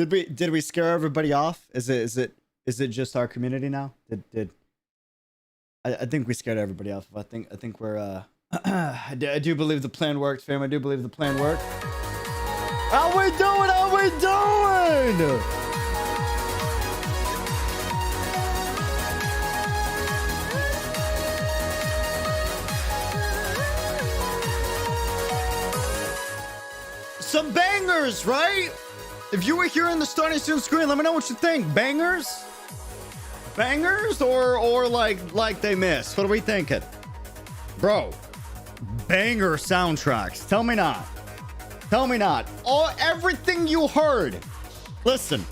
Did we scare everybody off? Is it just our community now? I think we scared everybody off. I think we're I do believe the plan worked, fam. I do believe the plan worked. How we doing? How we doing? Some bangers, right? If you were here in the starting soon screen, let me know what you think. Bangers? Bangers or like they missed? What are we thinking? Bro, banger soundtracks. Tell me not. Tell me not. Everything you heard. Listen,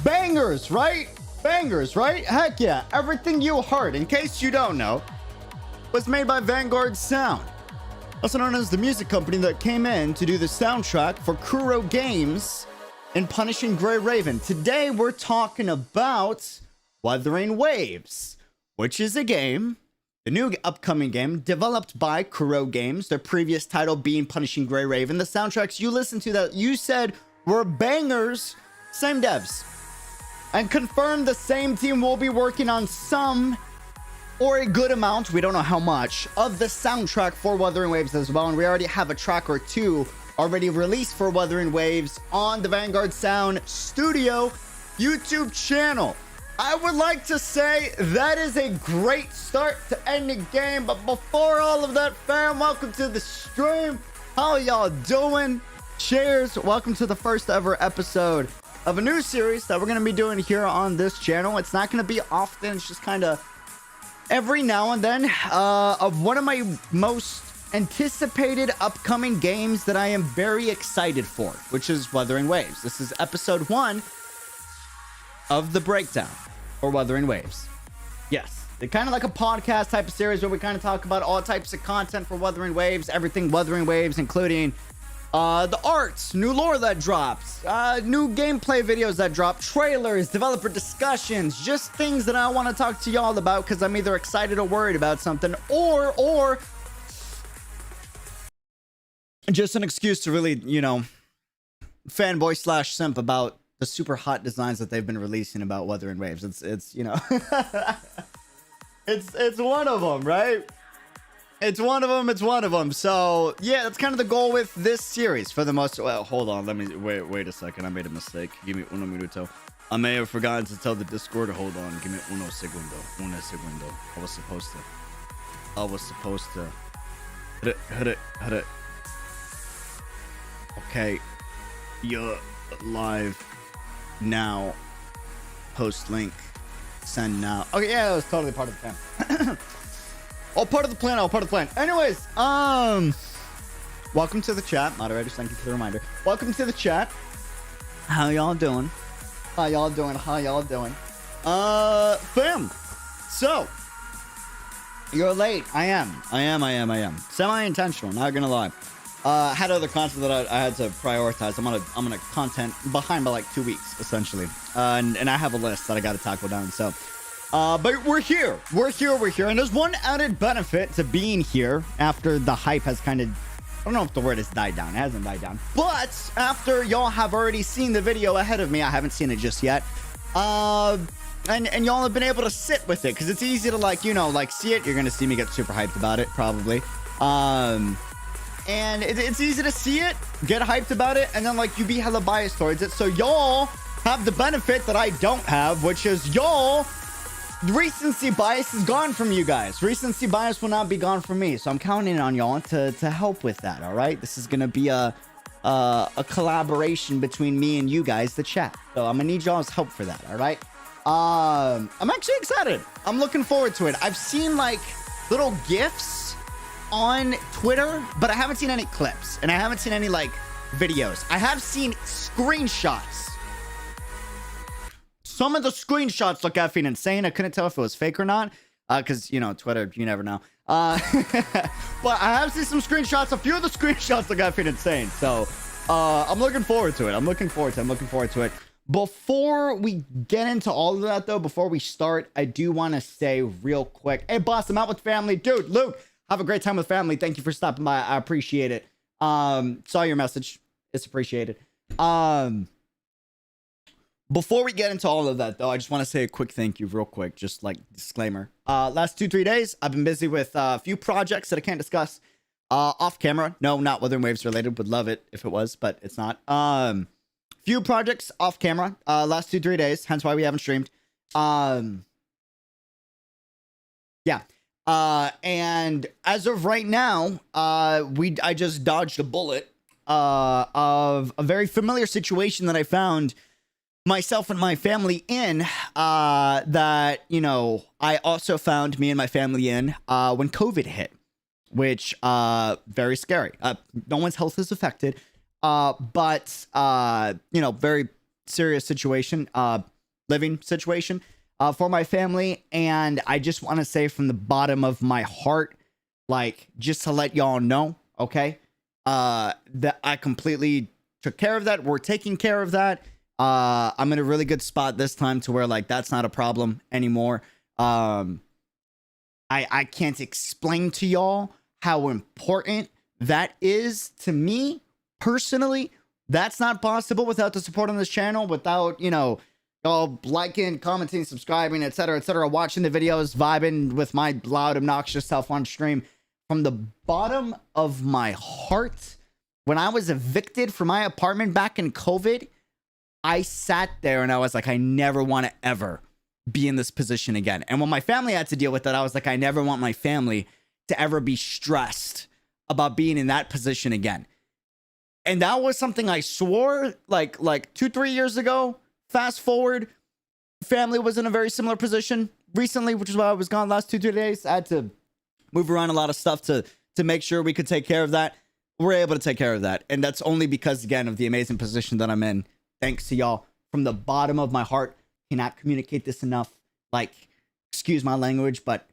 bangers, right? Bangers, right? Heck yeah. Everything you heard, in case you don't know, was made by Vanguard Sound, also known as the music company that came in to do the soundtrack for Kuro Games and Punishing Gray Raven. Today, we're talking about Wuthering Waves, which is a game, the new upcoming game, developed by Kuro Games, their previous title being Punishing Gray Raven. The soundtracks you listened to that you said were bangers, same devs. And confirmed the same team will be working on some, or a good amount, we don't know how much, of the soundtrack for Wuthering Waves as well. And we already have a track or two already released for Wuthering Waves on the Vanguard Sound Studio YouTube channel. I would like to say that is a great start to any game, but before all of that, fam, welcome to the stream. How y'all doing? Cheers. Welcome to the first ever episode of a new series that we're going to be doing here on this channel. It's not going to be often, it's just kind of every now and then, of one of my most anticipated upcoming games that I am very excited for, which is Wuthering Waves. This is episode 1 of the breakdown for Wuthering Waves. Yes, they're kind of like a podcast type of series where we kind of talk about all types of content for Wuthering Waves, everything Wuthering Waves, including the arts, new lore that drops, new gameplay videos that drop, trailers, developer discussions, just things that I want to talk to y'all about because I'm either excited or worried about something, or just an excuse to really, you know, fanboy slash simp about the super hot designs that they've been releasing about Wuthering Waves. It's you know, it's one of them, right? It's one of them. So yeah, that's kind of the goal with this series for the most. Well, hold on, let me wait a second. I made a mistake. Give me uno minuto. I may have forgotten to tell the Discord to hold on. Give me uno segundo. I was supposed to hit it. Okay, you're live now. Post link. Send now. Okay, yeah, that was totally part of the plan. All part of the plan. Anyways, welcome to the chat. Moderators, thank you for the reminder. Welcome to the chat. How y'all doing? Fam. So, you're late. I am. Semi-intentional, not gonna lie. Had other content that I had to prioritize. I'm on a content behind by like 2 weeks, essentially. And I have a list that I gotta tackle down, so. But we're here. And there's one added benefit to being here after the hype has kind of, I don't know if the word has died down. It hasn't died down. But after y'all have already seen the video ahead of me, I haven't seen it just yet. And y'all have been able to sit with it because it's easy to like, you know, like see it. You're going to see me get super hyped about it probably. And it's easy to see it, get hyped about it, and then like you be hella biased towards it. So y'all have the benefit that I don't have, which is y'all, recency bias is gone from you guys. Recency bias will not be gone from me. So I'm counting on y'all to help with that. All right. This is going to be a collaboration between me and you guys, the chat. So I'm going to need y'all's help for that. All right. I'm actually excited. I'm looking forward to it. I've seen like little GIFs on Twitter, but I haven't seen any clips and I haven't seen any like videos. I have seen screenshots. Some of the screenshots look effing insane. I couldn't tell if it was fake or not. Because, you know, Twitter, you never know. But I have seen some screenshots. A few of the screenshots look effing insane. So, I'm looking forward to it. I'm looking forward to it. Before we get into all of that, though, before we start, I do want to say real quick. Hey, boss, I'm out with family. Dude, Luke, have a great time with family. Thank you for stopping by. I appreciate it. Saw your message. It's appreciated. Before we get into all of that, though, I just want to say a quick thank you real quick, just like disclaimer. Last 2-3 days, I've been busy with a few projects that I can't discuss off camera. No, not Wuthering Waves related. Would love it if it was, but it's not. Few projects off camera last 2-3 days, hence why we haven't streamed. Yeah. And as of right now, I just dodged a bullet of a very familiar situation that I found myself and my family in, that, you know, I also found me and my family in when COVID hit, which very scary. No one's health is affected, but you know, very serious situation, living situation for my family. And I just want to say from the bottom of my heart, like, just to let y'all know, okay, that I completely took care of that. We're taking care of that. I'm in a really good spot this time to where, like, that's not a problem anymore. I can't explain to y'all how important that is to me personally. That's not possible without the support on this channel, without, you know, y'all liking, commenting, subscribing, etc., watching the videos, vibing with my loud, obnoxious self on stream. From the bottom of my heart, when I was evicted from my apartment back in COVID, I sat there and I was like, I never want to ever be in this position again. And when my family had to deal with that, I was like, I never want my family to ever be stressed about being in that position again. And that was something I swore like 2-3 years ago. Fast forward, family was in a very similar position recently, which is why I was gone last 2-3 days. I had to move around a lot of stuff to make sure we could take care of that. We're able to take care of that. And that's only because, again, of the amazing position that I'm in. Thanks to y'all from the bottom of my heart. Cannot communicate this enough. Like, excuse my language, but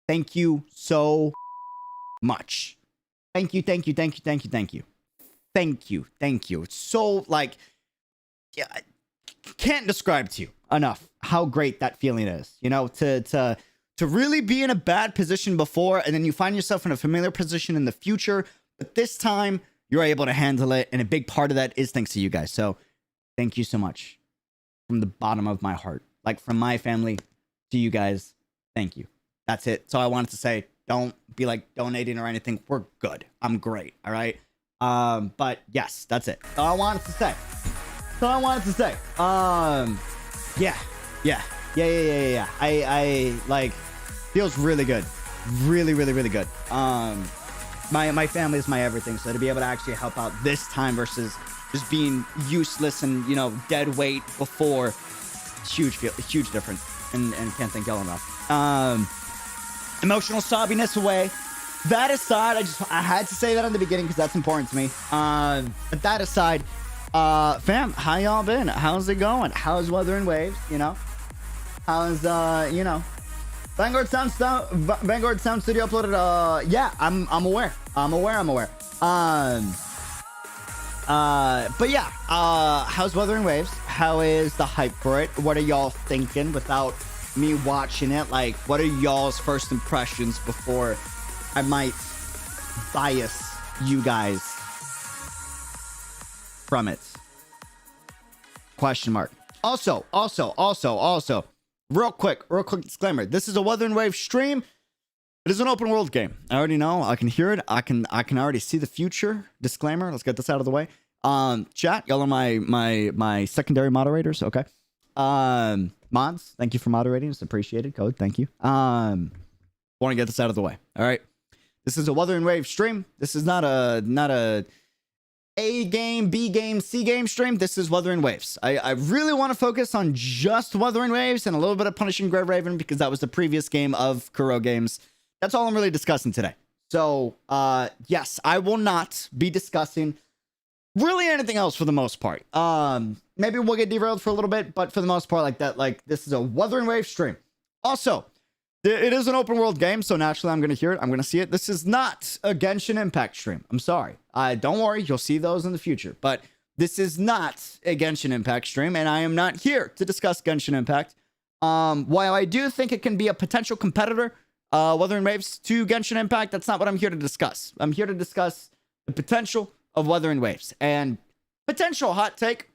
thank you so much. Thank you. It's so, like, yeah, I can't describe to you enough how great that feeling is. You know, to really be in a bad position before, and then you find yourself in a familiar position in the future, but this time you're able to handle it, and a big part of that is thanks to you guys. So thank you so much from the bottom of my heart. Like, from my family to you guys, thank you. That's it. So I wanted to say, don't be like donating or anything. We're good. I'm great. All right. But yes, that's it. So I wanted to say. Yeah. I like, feels really good. Really good. My family is my everything, so to be able to actually help out this time versus just being useless and, you know, dead weight before, huge difference, and can't thank y'all enough. Emotional sobbiness away. That aside, I had to say that in the beginning because that's important to me. But that aside, fam, how y'all been? How's it going? How's Wuthering Waves? You know, how's you know, Vanguard Sound Studio uploaded. Yeah, I'm aware. But yeah, how's Wuthering Waves? How is the hype for it? What are y'all thinking without me watching it? Like, what are y'all's first impressions before I might bias you guys from it? Question mark. Also, real quick disclaimer. This is a Wuthering Waves stream. It is an open world game. I already know. I can hear it. I can already see the future. Disclaimer. Let's get this out of the way. Chat, y'all are my secondary moderators. Okay. Mods, thank you for moderating. It's appreciated. Code, thank you. Want to get this out of the way. All right. This is a Wuthering Waves stream. This is not a A game, B game, C game stream. This is Wuthering Waves. I really want to focus on just Wuthering Waves and a little bit of Punishing Grave Raven because that was the previous game of Kuro games. That's all I'm really discussing today. So, yes, I will not be discussing really anything else for the most part. Maybe we'll get derailed for a little bit, but for the most part, like that, like this is a Wuthering Waves stream. Also, it is an open world game, so naturally I'm going to hear it. I'm going to see it. This is not a Genshin Impact stream. I'm sorry. Don't worry. You'll see those in the future. But this is not a Genshin Impact stream, and I am not here to discuss Genshin Impact. While I do think it can be a potential competitor, Wuthering Waves to Genshin Impact, that's not what I'm here to discuss. I'm here to discuss the potential of Wuthering Waves. And potential hot take,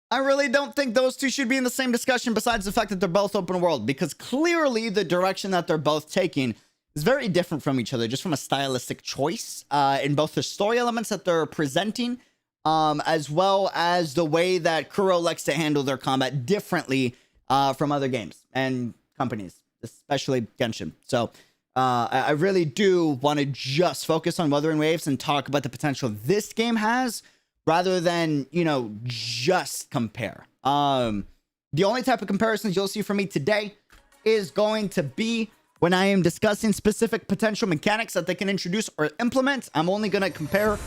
I really don't think those two should be in the same discussion, besides the fact that they're both open world, because clearly the direction that they're both taking is very different from each other, just from a stylistic choice in both the story elements that they're presenting, as well as the way that Kuro likes to handle their combat differently from other games and companies, especially Genshin. So I really do want to just focus on Wuthering Waves and talk about the potential this game has, rather than, you know, just compare. The only type of comparisons you'll see from me today is going to be when I am discussing specific potential mechanics that they can introduce or implement. I'm only going to compare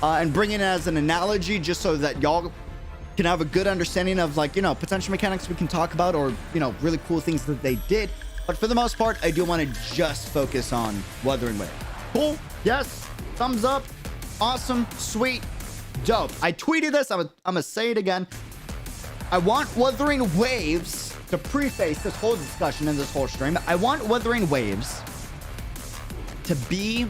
and bring it as an analogy, just so that y'all can have a good understanding of, like, you know, potential mechanics we can talk about, or, you know, really cool things that they did. But for the most part, I do want to just focus on Wuthering Waves. Cool? Yes? Thumbs up? Awesome? Sweet? Dope. I tweeted this. I'm gonna say it again. I want Wuthering Waves to preface this whole discussion and this whole stream. I want Wuthering Waves to be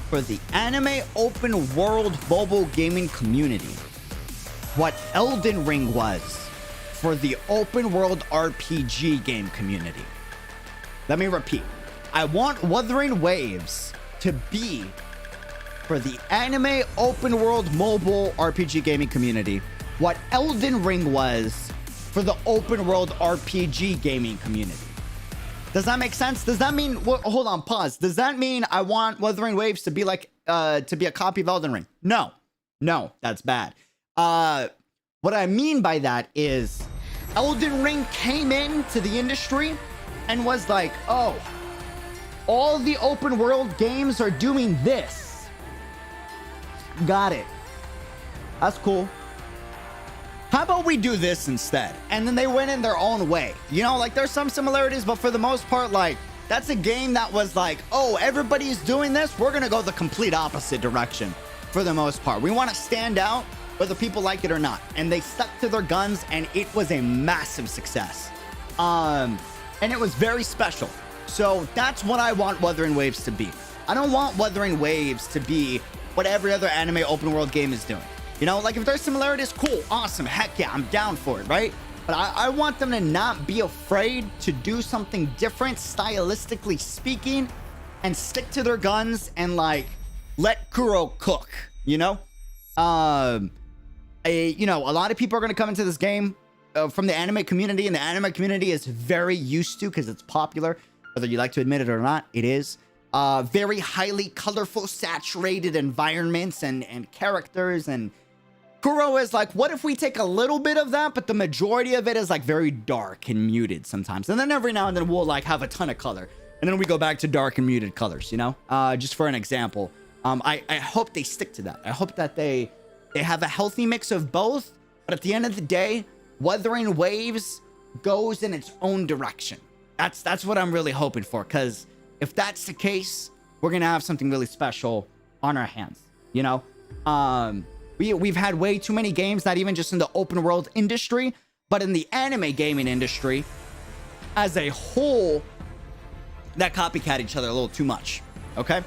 for the anime open world mobile gaming community what Elden Ring was for the open world RPG game community. Let me repeat. I want Wuthering Waves to be for the anime open world mobile RPG gaming community what Elden Ring was for the open world RPG gaming community. Does that make sense? Does that mean, hold on, pause. Does that mean I want Wuthering Waves to be like, to be a copy of Elden Ring? No, that's bad. What I mean by that is Elden Ring came into the industry and was like, oh, all the open world games are doing this. Got it. That's cool. How about we do this instead? And then they went in their own way. You know, like, there's some similarities, but for the most part, like, that's a game that was like, oh, everybody's doing this, we're gonna go the complete opposite direction for the most part. We want to stand out whether people like it or not. And they stuck to their guns, and it was a massive success. And it was very special. So that's what I want Wuthering Waves to be. I don't want Wuthering Waves to be what every other anime open world game is doing. You know, like, if there's similarities, cool, awesome, heck yeah, I'm down for it, right? But I want them to not be afraid to do something different, stylistically speaking, and stick to their guns and, like, let Kuro cook, you know? You know, a lot of people are going to come into this game from the anime community, and the anime community is very used to, because it's popular, whether you like to admit it or not, it is. Very highly colorful, saturated environments and characters, and Kuro is like, what if we take a little bit of that, but the majority of it is, like, very dark and muted sometimes, and then every now and then we'll, like, have a ton of color, and then we go back to dark and muted colors, you know? Just for an example. I hope they stick to that. I hope that they have a healthy mix of both, but at the end of the day, Wuthering Waves goes in its own direction. That's what I'm really hoping for, because if that's the case, we're gonna have something really special on our hands, you know? We've had way too many games, not even just in the open world industry, but in the anime gaming industry as a whole, that copycat each other a little too much, okay?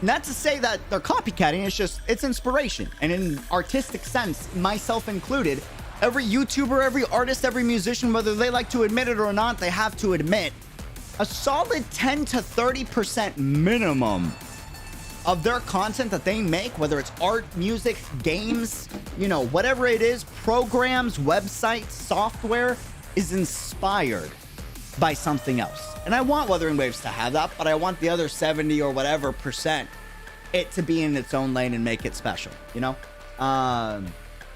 Not to say that they're copycatting, it's just, it's inspiration. And in artistic sense, myself included, every YouTuber, every artist, every musician, whether they like to admit it or not, they have to admit a solid 10 to 30% minimum of their content that they make, whether it's art, music, games, you know, whatever it is, programs, websites, software, is inspired by something else. And I want Wuthering Waves to have that, but I want the other 70 or whatever percent it to be in its own lane and make it special, you know?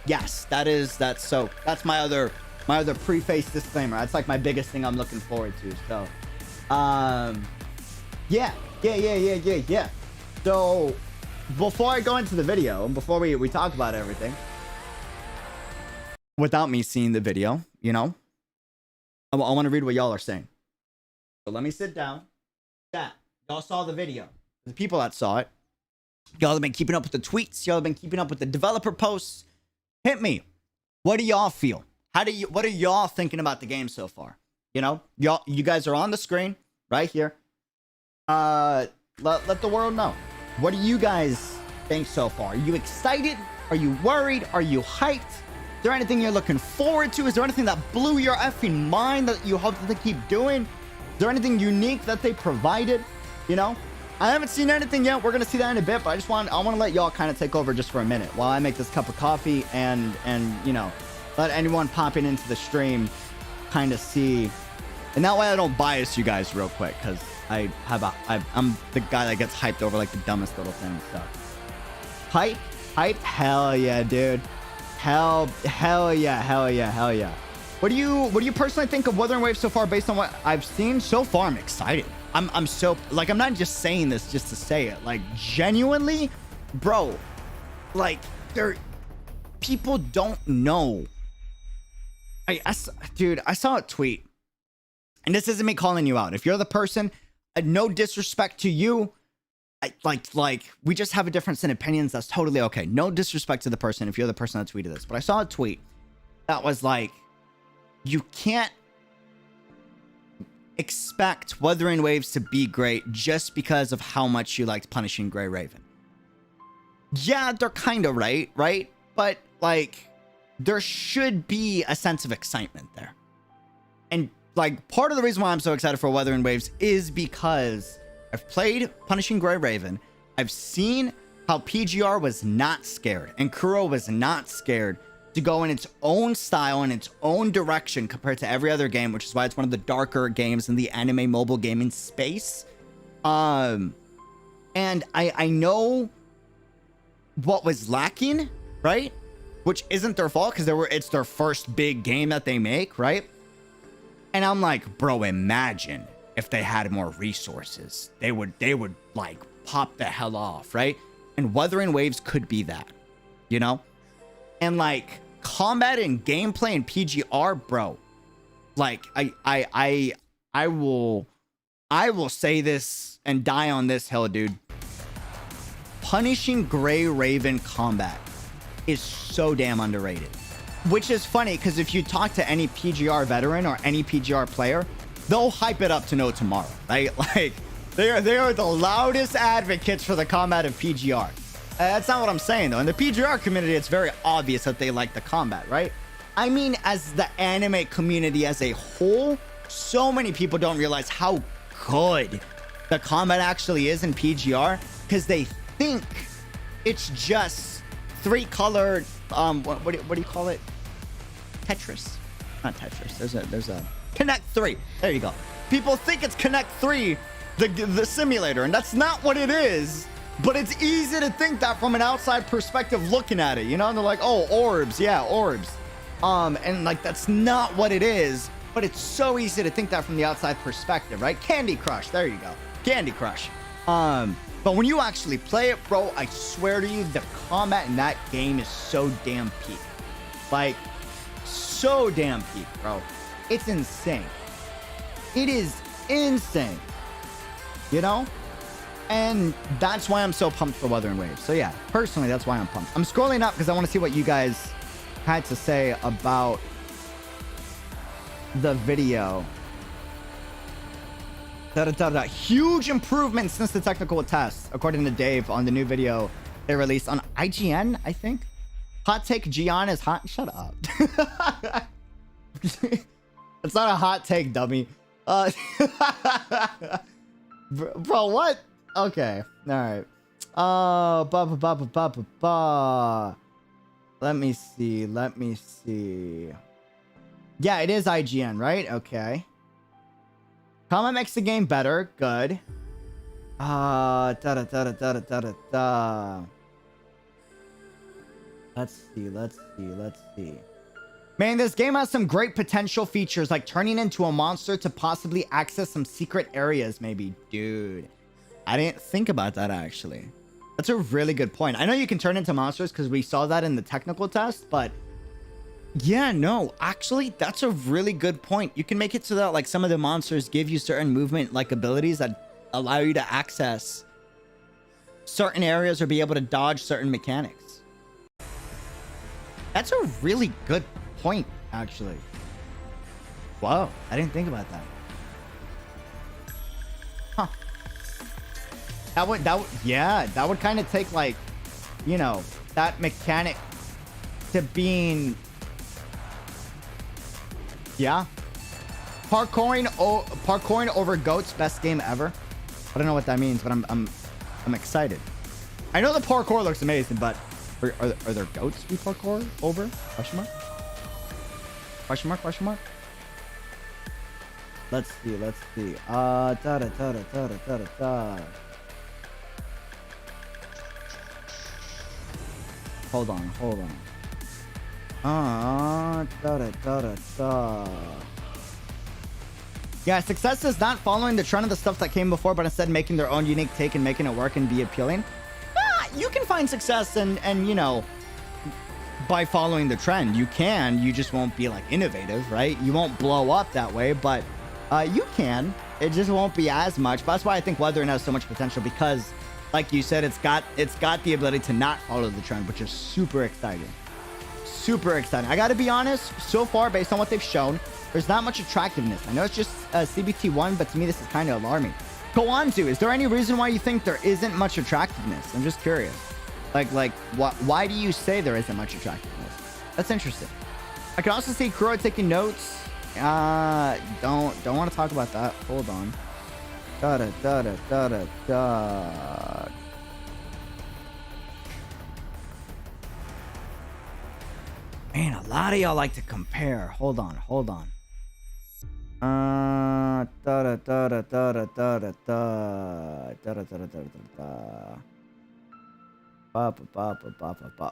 Yes, that's my other preface disclaimer. That's like my biggest thing I'm looking forward to. So yeah. So before I go into the video, and before we talk about everything, without me seeing the video, you know, I want to read what y'all are saying. So let me sit down. Chat. Y'all saw the video. The people that saw it, y'all have been keeping up with the tweets. Y'all have been keeping up with the developer posts. Hit me. What do y'all feel? What are y'all thinking about the game so far? You know, you guys are on the screen right here. Let the world know. What do you guys think so far? Are you excited? Are you worried? Are you hyped? Is there anything you're looking forward to? Is there anything that blew your effing mind that you hope that they keep doing? Is there anything unique that they provided? You know, I haven't seen anything yet. We're gonna see that in a bit, but I want to let y'all kind of take over just for a minute while I make this cup of coffee and you know, let anyone popping into the stream kind of see. And that way I don't bias you guys real quick, because I'm the guy that gets hyped over like the dumbest little thing. So hype, hell yeah, dude. Hell yeah. What do you personally think of Wuthering Waves so far based on what I've seen? So far, I'm excited. I'm so, like, I'm not just saying this just to say it. Like, genuinely, bro, like, people don't know. Dude, I saw a tweet, and this isn't me calling you out. If you're the person, no disrespect to you, like we just have a difference in opinions. That's totally okay. No disrespect to the person if you're the person that tweeted this. But I saw a tweet that was like, you can't expect Wuthering Waves to be great just because of how much you liked Punishing Gray Raven. Yeah, they're kind of right? But like, there should be a sense of excitement there. And like, part of the reason why I'm so excited for Wuthering Waves is because I've played Punishing Gray Raven. I've seen how PGR was not scared and Kuro was not scared to go in its own style and its own direction compared to every other game, which is why it's one of the darker games in the anime mobile gaming space. And I know what was lacking, right? Which isn't their fault, because it's their first big game that they make, right? And I'm like, bro, imagine if they had more resources. They would like pop the hell off, right? And Wuthering Waves could be that, you know? And like, combat and gameplay and PGR, bro, like I will say this and die on this hill, dude. Punishing Gray Raven combat is so damn underrated. Which is funny, because if you talk to any PGR veteran or any PGR player, they'll hype it up to no tomorrow, right? Like, they are the loudest advocates for the combat of PGR. That's not what I'm saying, though. In the PGR community, it's very obvious that they like the combat, right? I mean, as the anime community as a whole, so many people don't realize how good the combat actually is in PGR, because they think it's just three-colored, what do you call it? Tetris. Not Tetris. There's a Connect 3. There you go. People think it's Connect 3, the simulator, and that's not what it is. But it's easy to think that from an outside perspective looking at it, you know? And they're like, oh, orbs. Yeah, orbs. And like, that's not what it is. But it's so easy to think that from the outside perspective, right? Candy Crush. There you go. Candy Crush. But when you actually play it, bro, I swear to you, the combat in that game is so damn peak. Like, so damn peak, bro. It's insane. It is insane. You know? And that's why I'm so pumped for Wuthering Waves. So yeah, personally, that's why I'm pumped. I'm scrolling up because I want to see what you guys had to say about the video. Huge improvement since the technical test, according to Dave, on the new video they released on IGN, I think. Hot take, Gian is hot. Shut up. It's not a hot take, dummy. Bro, what? Okay, all right. Let me see. Yeah, it is IGN, right? Okay. Comment makes the game better. Good. Let's see. Man, this game has some great potential features, like turning into a monster to possibly access some secret areas, maybe. Dude, I didn't think about that, actually. That's a really good point. I know you can turn into monsters because we saw that in the technical test, but yeah, no, actually, that's a really good point. You can make it so that like some of the monsters give you certain movement like abilities that allow you to access certain areas or be able to dodge certain mechanics. That's a really good point, actually. Wow, I didn't think about that. Huh. That would kind of take, like, you know, that mechanic to being Yeah. Parkouring over goats, best game ever. I don't know what that means, but I'm excited. I know the parkour looks amazing, but are there goats we parkour over? Question mark? Question mark? Question mark? Let's see. Let's see. Hold on. Hold on. Yeah, success is not following the trend of the stuff that came before, but instead making their own unique take and making it work and be appealing. You can find success and you know, by following the trend. You just won't be like innovative, right? You won't blow up that way, but you can. It just won't be as much. But that's why I think Wuthering has so much potential, because like you said, it's got the ability to not follow the trend, which is super exciting. Super exciting. I gotta be honest, so far, based on what they've shown, there's not much attractiveness. I know it's just CBT1, but to me, this is kind of alarming. Koanzu, is there any reason why you think there isn't much attractiveness? I'm just curious. Like, why do you say there isn't much attractiveness? That's interesting. I can also see Kuro taking notes. Don't want to talk about that. Hold on. Man, a lot of y'all like to compare. Hold on.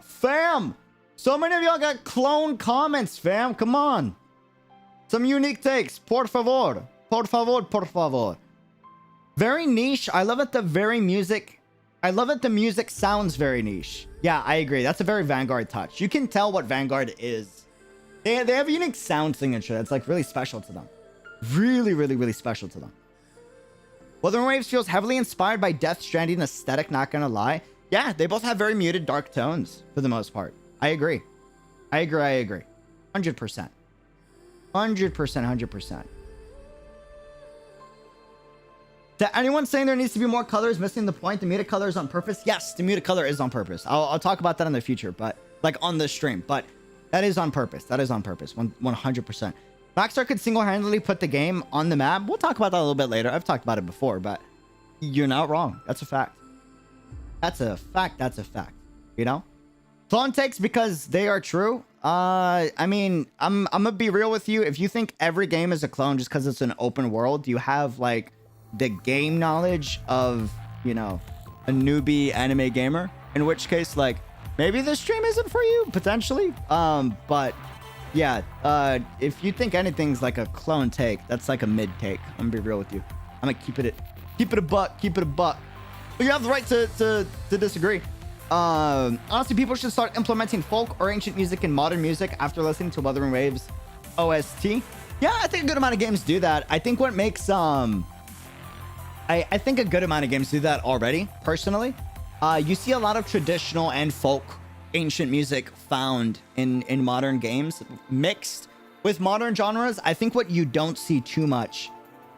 Fam! So many of y'all got clone comments, fam. Come on. Some unique takes. Por favor. Por favor, por favor. Very niche. I love it the music sounds very niche. Yeah, I agree. That's a very Vanguard touch. You can tell what Vanguard is. They have a unique sound signature that's like really special to them. Really special to them. Wuthering Waves feels heavily inspired by Death Stranding aesthetic, not gonna lie. Yeah, they both have very muted dark tones for the most part. I agree. 100%. 100%. To anyone saying there needs to be more colors missing the point, the muted color is on purpose. Yes, the muted color is on purpose. I'll talk about that in the future, but like on the stream, but that is on purpose. 100%. Rockstar could single-handedly put the game on the map. We'll talk about that a little bit later. I've talked about it before, but you're not wrong. That's a fact. That's a fact. You know? Clone takes because they are true. I mean, I'm gonna be real with you. If you think every game is a clone just because it's an open world, you have like the game knowledge of, you know, a newbie anime gamer. In which case, like, maybe this stream isn't for you, potentially. But yeah, if you think anything's like a clone take, that's like a mid take. I'm gonna be real with you. I'm gonna keep it a buck. But you have the right to disagree. Honestly, people should start implementing folk or ancient music in modern music after listening to Wuthering Waves OST. Yeah, I think a good amount of games do that. I think what makes I think a good amount of games do that already, personally. You see a lot of traditional and folk ancient music found in modern games mixed with modern genres. I think what you don't see too much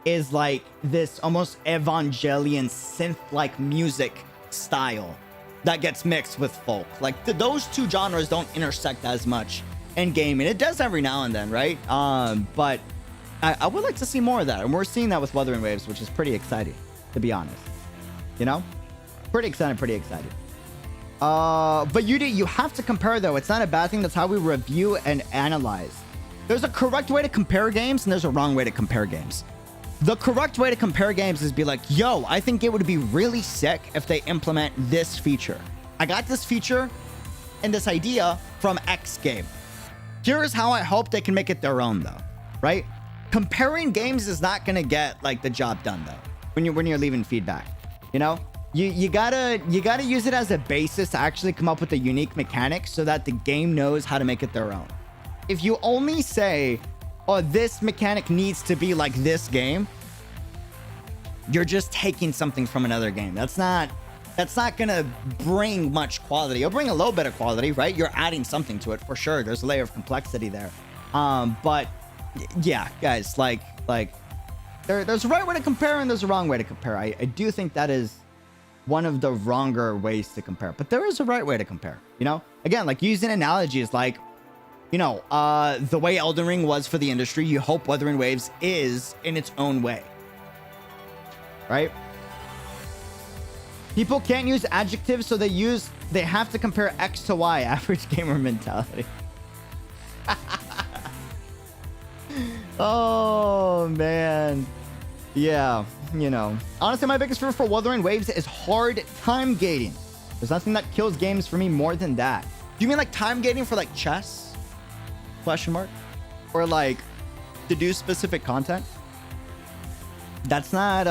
is like this almost Evangelion synth-like music style that gets mixed with folk. Like those two genres don't intersect as much in gaming. It does every now and then, right? But I would like to see more of that, and we're seeing that with Wuthering Waves, which is pretty exciting, to be honest. You know, pretty excited. But you have to compare, though. It's not a bad thing. That's how we review and analyze. There's a correct way to compare games, and there's a wrong way to compare games. The correct way to compare games is be like, yo, I think it would be really sick if they implement this feature. I got this feature and this idea from X game. Here's how I hope they can make it their own, though, right? Comparing games is not gonna get like the job done, though. When you're leaving feedback, you know, you gotta use it as a basis to actually come up with a unique mechanic so that the game knows how to make it their own. If you only say, oh, this mechanic needs to be like this game, you're just taking something from another game. That's not gonna bring much quality. It'll bring a little bit of quality, right? You're adding something to it for sure. There's a layer of complexity there. But yeah, guys, like there's a right way to compare and there's a wrong way to compare. I do think that is one of the wronger ways to compare, but there is a right way to compare. You know, again, like using analogies, like you know, the way Elden Ring was for the industry, you hope Wuthering Waves is in its own way. Right? People can't use adjectives, so they have to compare X to Y, average gamer mentality. Oh, man. Yeah, you know. Honestly, my biggest fear for Wuthering Waves is hard time gating. There's nothing that kills games for me more than that. Do you mean like time gating for like chess? Question mark? Or like to do specific content? That's not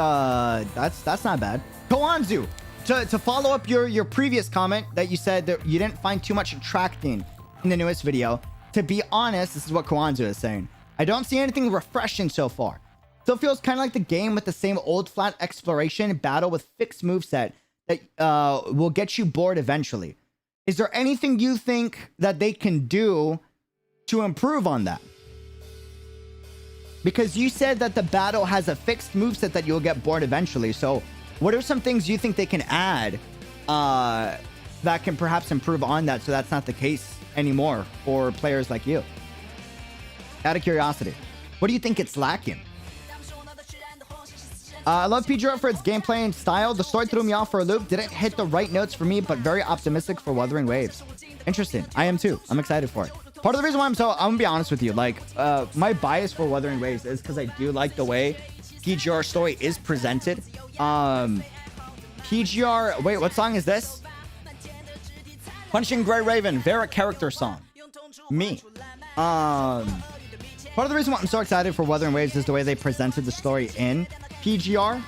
that's not bad. Koanzu, to follow up your previous comment that you said that you didn't find too much attracting in the newest video. To be honest, this is what Koanzu is saying. I don't see anything refreshing so far. Still feels kind of like the game with the same old flat exploration battle with fixed moveset that will get you bored eventually. Is there anything you think that they can do to improve on that? Because you said that the battle has a fixed moveset that you'll get bored eventually. So what are some things you think they can add that can perhaps improve on that so that's not the case anymore for players like you? Out of curiosity, what do you think it's lacking? I love PGR for its gameplay and style. The story threw me off for a loop. Didn't hit the right notes for me, but very optimistic for Wuthering Waves. Interesting. I am too. I'm excited for it. Part of the reason why I'm gonna be honest with you, like, my bias for Wuthering Waves is because I do like the way PGR story is presented. PGR, wait, what song is this? Punching Grey Raven, Vera character song. Me. Part of the reason why I'm so excited for Wuthering Waves is the way they presented the story in PGR.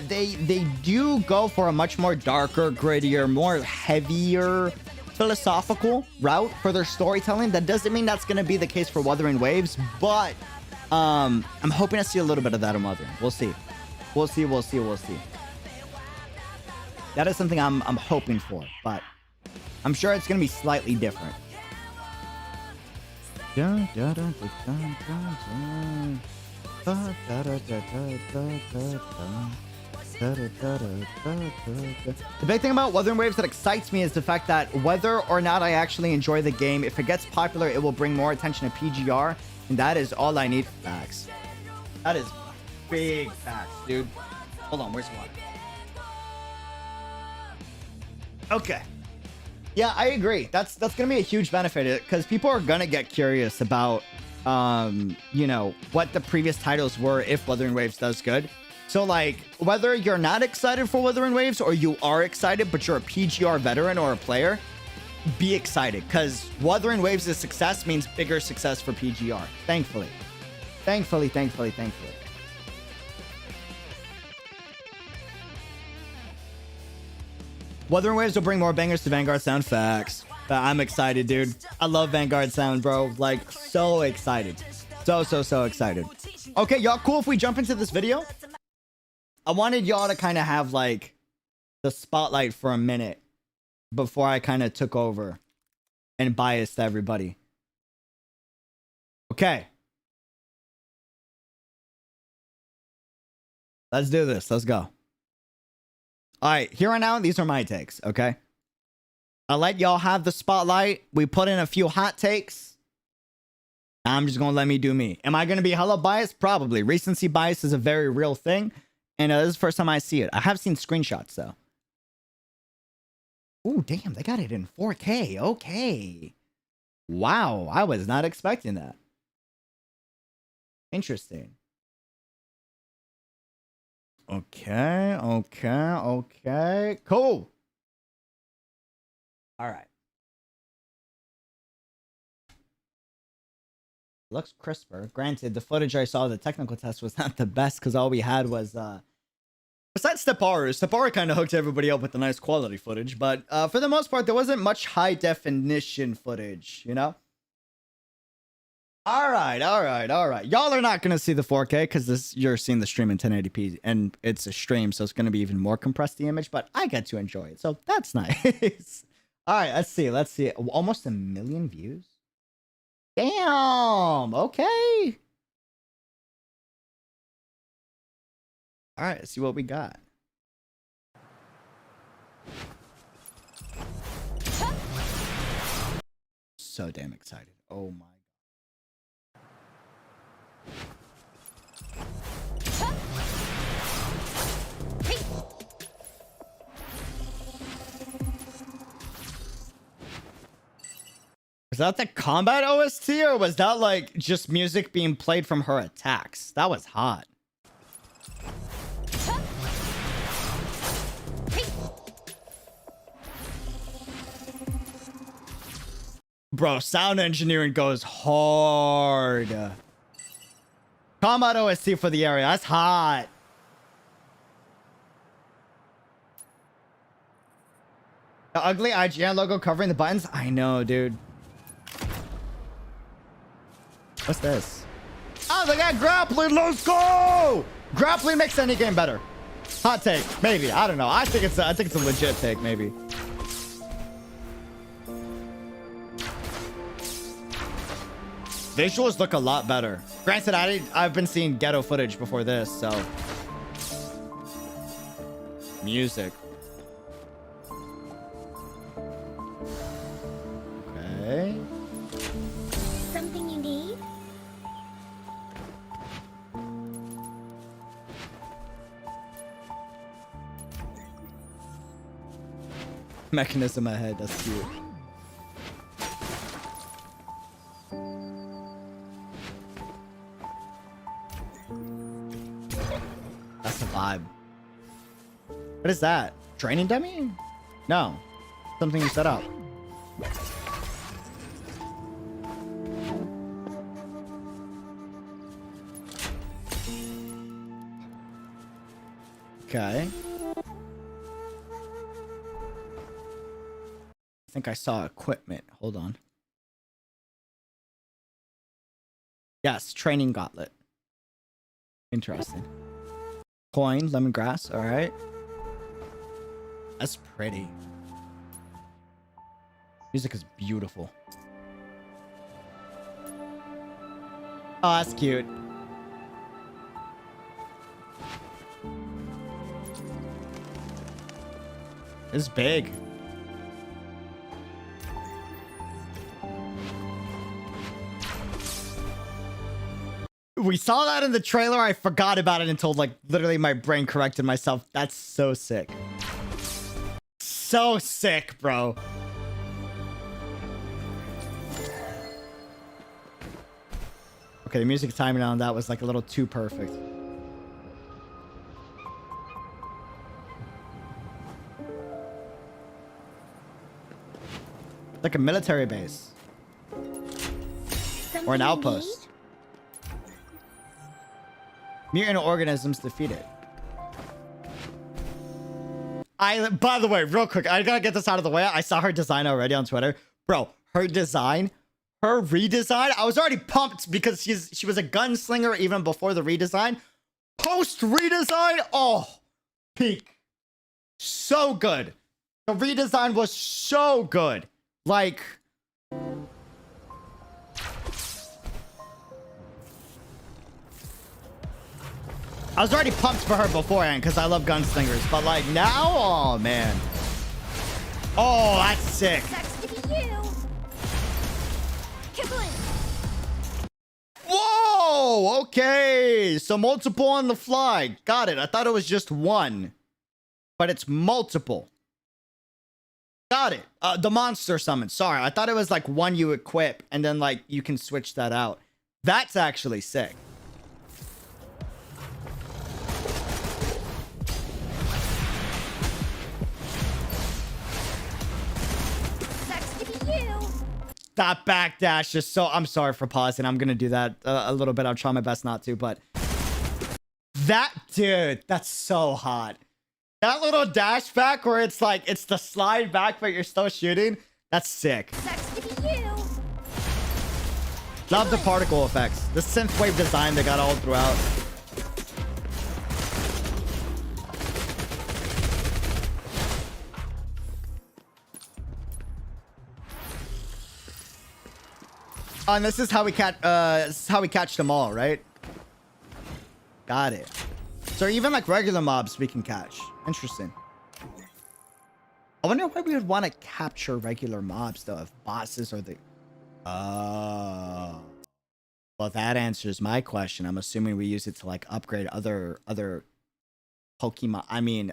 They do go for a much more darker, grittier, more heavier philosophical route for their storytelling. That doesn't mean that's going to be the case for Wuthering Waves, but I'm hoping to see a little bit of that in Wuthering. We'll see. We'll see. That is something I'm hoping for, but I'm sure it's going to be slightly different. The big thing about Wuthering Waves that excites me is the fact that whether or not I actually enjoy the game, if it gets popular, it will bring more attention to PGR, and that is all I need. Facts. That is big facts, dude. Hold on, where's the water? Okay. Yeah, I agree. That's gonna be a huge benefit because people are gonna get curious about you know, what the previous titles were if Wuthering Waves does good. So like, whether you're not excited for Wuthering Waves or you are excited but you're a PGR veteran or a player, be excited because Wuthering Waves' success means bigger success for PGR. Thankfully. Wuthering Waves will bring more bangers to Vanguard sound. Facts. I'm excited, dude. I love Vanguard sound, bro. Like, so excited. So excited. Okay, y'all cool if we jump into this video? I wanted y'all to kind of have, like, the spotlight for a minute before I kind of took over and biased everybody. Okay. Let's do this. Let's go. All right, here on out, these are my takes, okay? I'll let y'all have the spotlight. We put in a few hot takes. I'm just going to let me do me. Am I going to be hella biased? Probably. Recency bias is a very real thing. And this is the first time I see it. I have seen screenshots, though. Ooh, damn. They got it in 4K. Okay. Wow. I was not expecting that. Interesting. Okay. Cool. All right. Looks crisper. Granted, the footage I saw, the technical test was not the best because all we had was, besides Steparu kind of hooked everybody up with the nice quality footage. But for the most part, there wasn't much high definition footage, you know? All right. Y'all are not going to see the 4K because you're seeing the stream in 1080p and it's a stream. So it's going to be even more compressed, the image, but I get to enjoy it. So that's nice. All right, let's see. Almost 1 million views. Damn. Okay. All right, let's see what we got. So damn excited. Oh my. Was that the combat OST or was that like just music being played from her attacks? That was hot. Bro, sound engineering goes hard. Combat OST for the area. That's hot. The ugly IGN logo covering the buttons. I know, dude. What's this? Oh, they got grappling. Let's go. Grappling makes any game better. Hot take. Maybe. I don't know. I think it's a legit take, maybe. Visuals look a lot better. Granted, I've been seeing ghetto footage before this, so. Music. Okay. Something you need? Mechanism ahead. That's cute. That's the vibe. What is that? Training dummy? No. Something you set up. Okay. I think I saw equipment. Hold on. Yes, training gauntlet. Interesting. Coin, lemongrass. All right. That's pretty. Music is beautiful. Oh, that's cute. It's big. We saw that in the trailer. I forgot about it until like literally my brain corrected myself. That's so sick. So sick, bro. Okay, the music timing on that was like a little too perfect. Like a military base. Or an outpost. Mutant organisms defeated. By the way, real quick, I gotta get this out of the way. I saw her design already on Twitter. Bro, her design, her redesign, I was already pumped because she was a gunslinger even before the redesign. Post redesign, oh, peak. So good. The redesign was so good. Like, I was already pumped for her beforehand because I love gunslingers, but like now, oh man. Oh, that's sick. Whoa, okay. So multiple on the fly. Got it. I thought it was just one, but it's multiple. Got it. The monster summon. Sorry, I thought it was like one you equip and then like you can switch that out. That's actually sick. That backdash is so... I'm sorry for pausing. I'm going to do that a little bit. I'll try my best not to, but... That, dude, that's so hot. That little dash back where it's like, it's the slide back, but you're still shooting. That's sick. Love the particle effects. The synthwave design they got all throughout. And this is how we catch them all, right? Got it. So even like regular mobs we can catch. Interesting. I wonder why we would want to capture regular mobs though, if bosses are the... Oh. Well, that answers my question. I'm assuming we use it to like upgrade other Pokemon. I mean,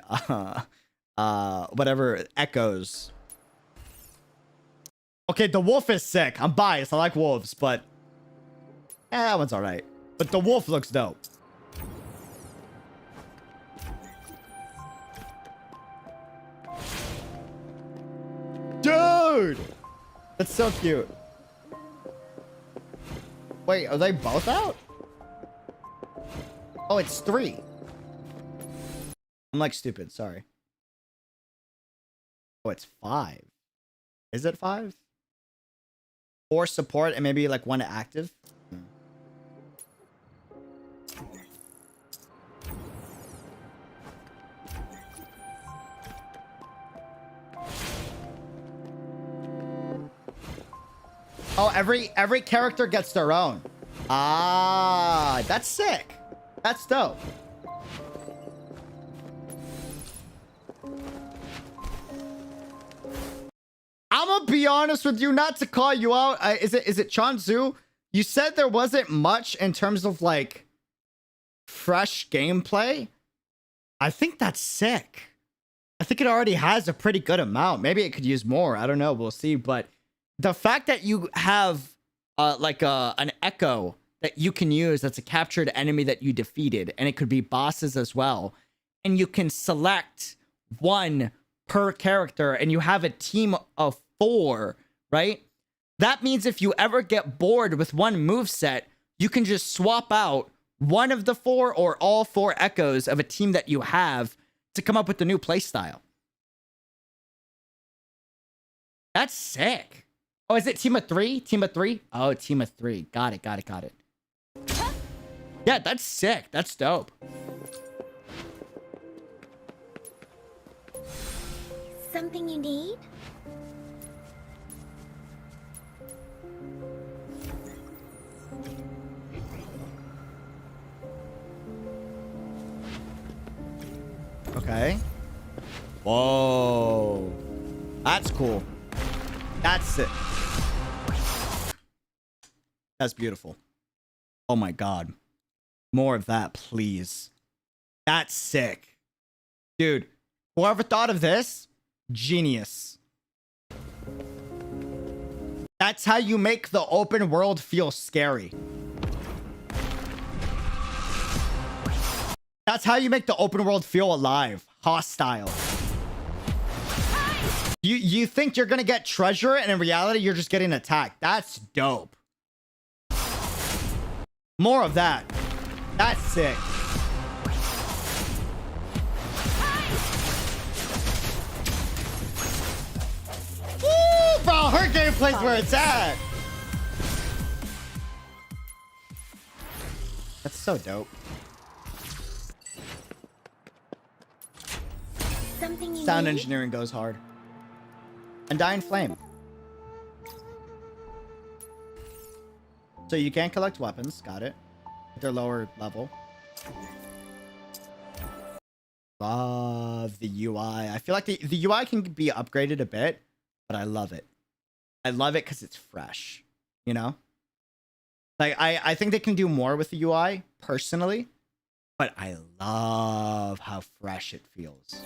whatever echoes. Okay, the wolf is sick. I'm biased. I like wolves, but that one's all right. But the wolf looks dope. Dude, that's so cute. Wait, are they both out? Oh, it's 3. I'm like stupid. Sorry. Oh, it's 5. Is it 5? 4 support and maybe like 1 active. Oh, every character gets their own. Ah, that's sick. That's dope. I'm gonna be honest with you, not to call you out. Is it Chanzu? You said there wasn't much in terms of like fresh gameplay. I think that's sick. I think it already has a pretty good amount. Maybe it could use more. I don't know. We'll see. But the fact that you have like an echo that you can use that's a captured enemy that you defeated, and it could be bosses as well, and you can select 1 per character, and you have a team of 4, right? That means if you ever get bored with one moveset, you can just swap out one of the 4 or all 4 echoes of a team that you have to come up with the new playstyle. That's sick. Oh, is it team of 3? Team of 3? Oh, team of 3. Got it. Yeah, that's sick. That's dope. Something you need? Okay. Whoa. That's cool. That's it. That's beautiful. Oh my god. More of that, please. That's sick. Dude, whoever thought of this, genius. That's how you make the open world feel scary. That's how you make the open world feel alive, hostile. You think you're gonna get treasure, and in reality, you're just getting attacked. That's dope. More of that. That's sick. Woo, bro, her gameplay's where it's at. That's so dope. Something you Sound need? engineering goes hard. Undying Flame. So you can collect weapons. Got it. They're lower level. Love the UI. I feel like the UI can be upgraded a bit, but I love it. I love it because it's fresh. You know? Like, I think they can do more with the UI, personally. But I love how fresh it feels.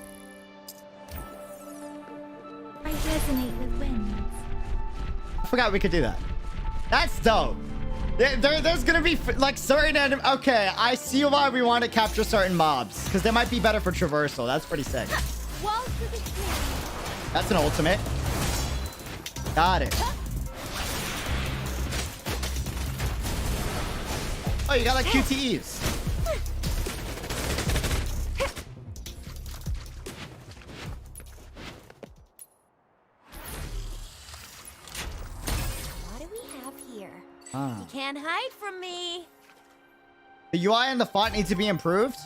I resonate with winds. I forgot we could do that. That's dope. There's gonna be like certain okay, I see why we want to capture certain mobs, because they might be better for traversal. That's pretty sick. That's an ultimate. Got it. Oh, you got like QTEs. You can't hide from me. The UI and the font need to be improved.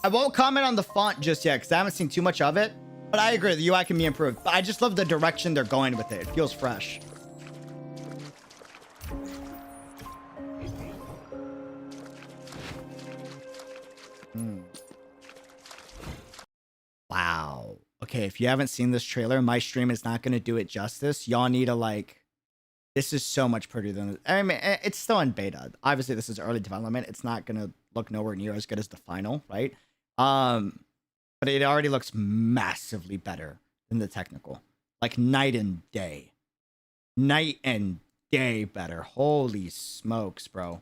I won't comment on the font just yet because I haven't seen too much of it. But I agree, the UI can be improved. But I just love the direction they're going with it. It feels fresh. Wow. Okay, okay, if you haven't seen this trailer, my stream is not going to do it justice. Y'all need to like, this is so much prettier than, I mean, it's still in beta. Obviously, this is early development. It's not going to look nowhere near as good as the final, right? But it already looks massively better than the technical. Like night and day. Night and day better. Holy smokes, bro.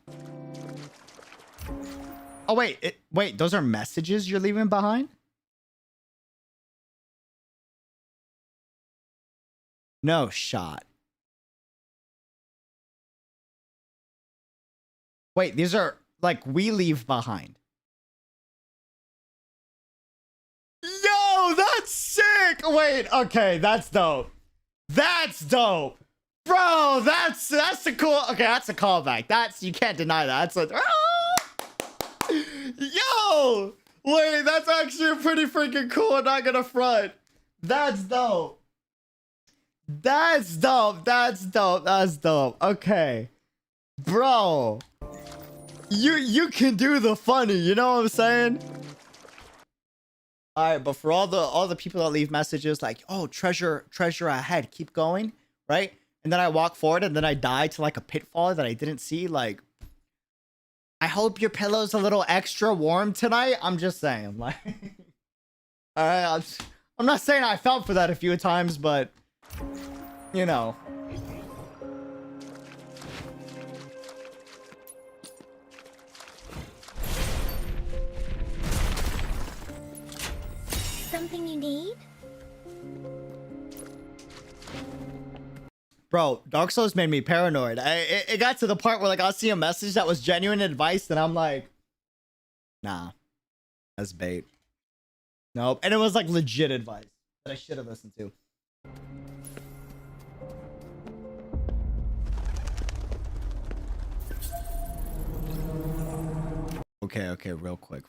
Oh, wait, those are messages you're leaving behind? No shot. Wait, these are like we leave behind. Yo, that's sick. Wait, okay, that's dope. That's dope. Bro, that's a cool. Okay, that's a callback. That's, you can't deny that. That's like, yo, wait, that's actually pretty freaking cool. I'm not gonna front. That's dope. That's dope. That's dope. That's dope. Okay, bro, you can do the funny. You know what I'm saying? All right, but for all the people that leave messages like, "Oh, treasure ahead, keep going," right? And then I walk forward and then I die to like a pitfall that I didn't see. Like, I hope your pillow's a little extra warm tonight. I'm just saying, like, all right, I'm not saying I felt for that a few times, but you know. Something you need? Bro, Dark Souls made me paranoid. It got to the part where like I'll see a message that was genuine advice and I'm like, nah, that's bait. Nope. And it was like legit advice that I should have listened to. Okay, real quick.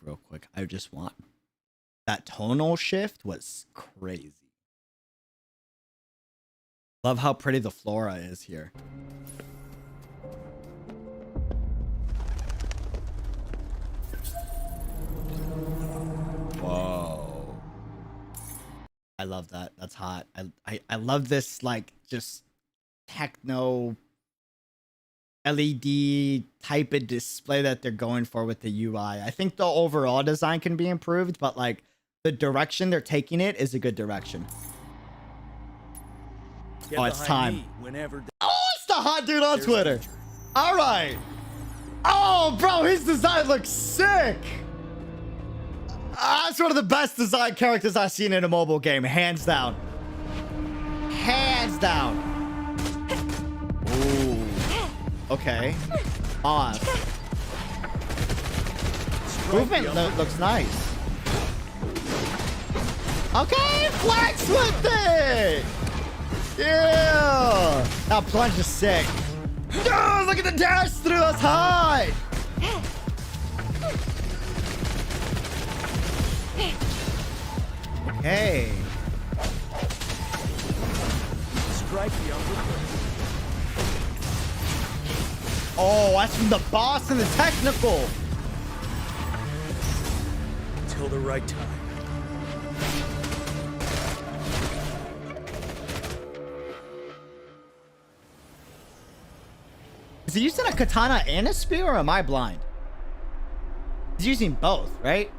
I just want, that tonal shift was crazy. Love how pretty the flora is here. Whoa. I love that. That's hot. I love this, like, just techno LED type of display that they're going for with the UI. I think the overall design can be improved, but like the direction they're taking it is a good direction. Oh, it's time. Oh, it's the hot dude on Twitter. All right. Oh, bro, his design looks sick. That's one of the best design characters I've seen in a mobile game, hands down. Hands down. Ooh. Okay. Off. Movement looks nice. Okay, flex with it. Yeah! That plunge is sick. Oh, look at the dash through, that's high! Okay. Strike the oh, that's from the boss and the technical. Till the right time. Is he using a katana and a spear, or am I blind? He's using both, right?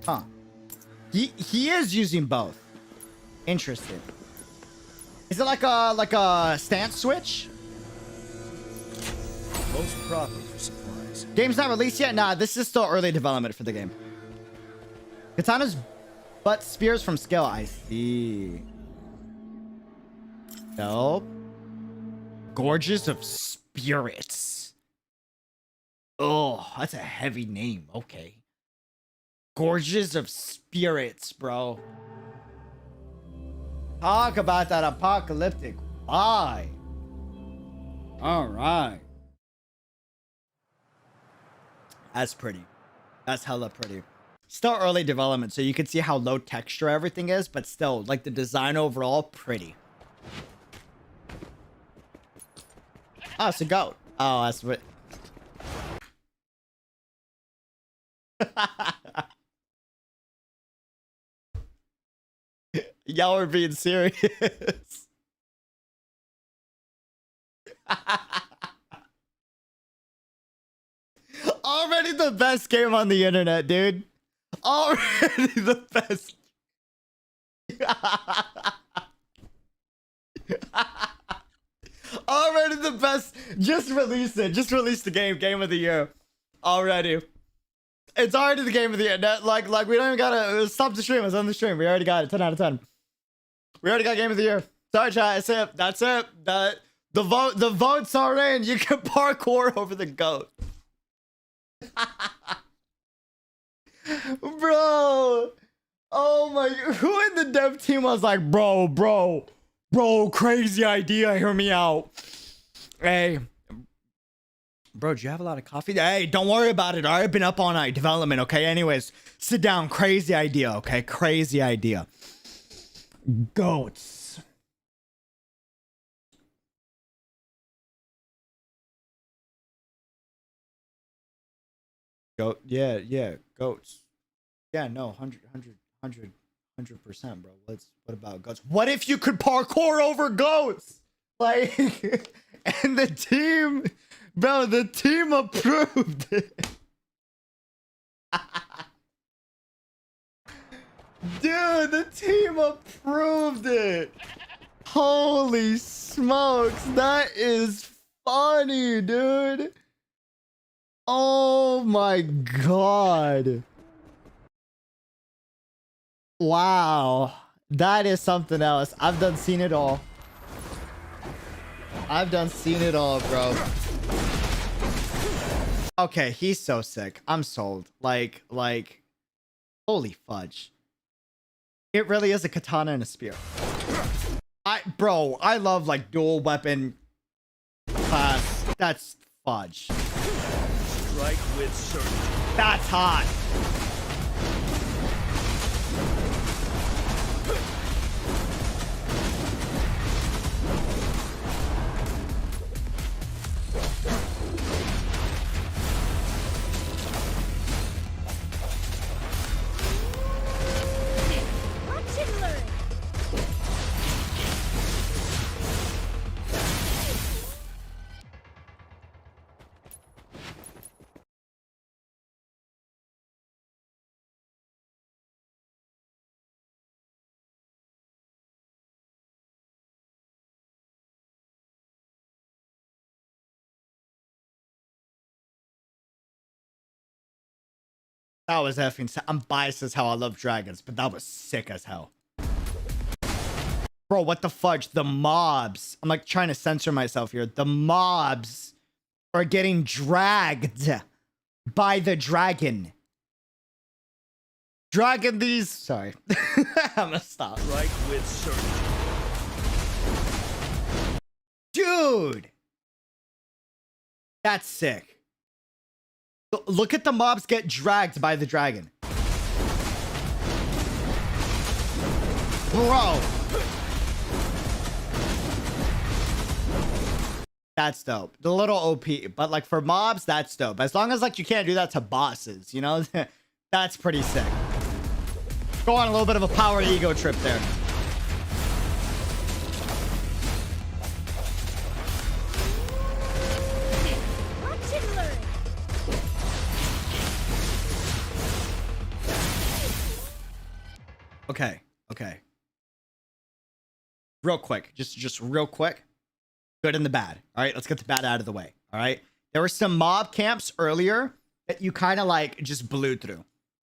Huh. He is using both. Interesting. Is it like a stance switch? Most proper for supplies. Game's not released yet? Nah, this is still early development for the game. Katana's but spears from skill. I see. Nope. Gorges of Spirits. Oh, that's a heavy name. Okay. Gorges of Spirits, bro. Talk about that apocalyptic vibe. All right. That's pretty. That's hella pretty. Still early development, so you can see how low texture everything is, but still, like, the design overall, pretty. Oh, it's a goat. Oh, that's what... Y'all are being serious. Already the best game on the internet, dude. Already the best. Already the best. Just released it. Just released the game. Game of the year. Already. It's already the game of the year. Like we don't even gotta stop the stream. It's on the stream. We already got it. 10 out of 10. We already got game of the year. Sorry, chat. That's it. That's it. The votes are in. You can parkour over the goat. Bro. Oh my. Who in the dev team was like, bro, crazy idea. Hear me out. Hey. Bro, do you have a lot of coffee? Hey, don't worry about it. I've been up all night. Development, okay? Anyways, sit down. Crazy idea, okay? Crazy idea. Goats. Goat. Yeah. Goats. Yeah, no. 100%, bro. What about goats? What if you could parkour over goats? Like, and the team... Bro, the team approved it. Dude, the team approved it. Holy smokes. That is funny, dude. Oh my god. Wow. That is something else. I've done seen it all. Bro. Okay, he's so sick. I'm sold. Like, holy fudge. It really is a katana and a spear. Bro, I love like dual weapon class. That's fudge. Strike with certainty. That's hot. That was effing sick. I'm biased as hell. I love dragons, but that was sick as hell. Bro, what the fudge? The mobs. I'm like trying to censor myself here. The mobs are getting dragged by the dragon. Dragging these. Sorry. I'm gonna stop. Strike with certainty. Dude. That's sick. Look at the mobs get dragged by the dragon. Bro. That's dope. The little OP. But like for mobs, that's dope. As long as like you can't do that to bosses, you know? That's pretty sick. Go on a little bit of a power ego trip there. Okay. Real quick. Just real quick. Good and the bad. All right, let's get the bad out of the way. All right. There were some mob camps earlier that you kind of like just blew through a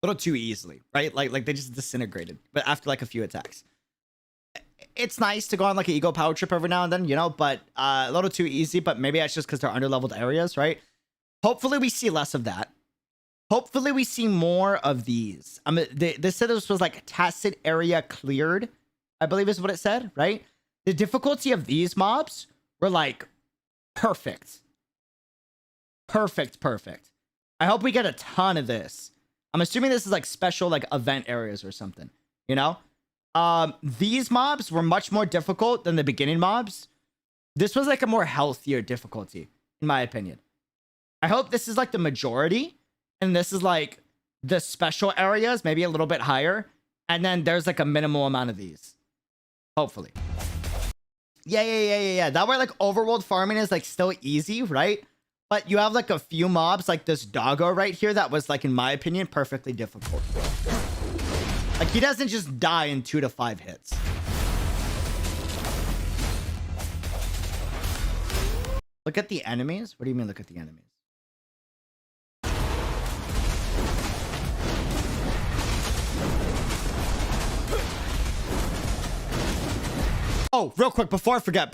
little too easily, right? Like they just disintegrated, but after like a few attacks. It's nice to go on like an ego power trip every now and then, you know, but a little too easy, but maybe that's just because they're under-leveled areas, right? Hopefully we see less of that. Hopefully we see more of these. I mean, they said this was like tacit area cleared, I believe is what it said, right? The difficulty of these mobs were like perfect. Perfect. I hope we get a ton of this. I'm assuming this is like special like event areas or something, you know? These mobs were much more difficult than the beginning mobs. This was like a more healthier difficulty, in my opinion. I hope this is like the majority. And this is like the special areas, maybe a little bit higher. And then there's like a minimal amount of these. Hopefully. Yeah. That way like overworld farming is like still easy, right? But you have like a few mobs like this doggo right here that was like, in my opinion, perfectly difficult. Like he doesn't just die in 2 to 5 hits. Look at the enemies. What do you mean look at the enemies? Oh, real quick, before I forget.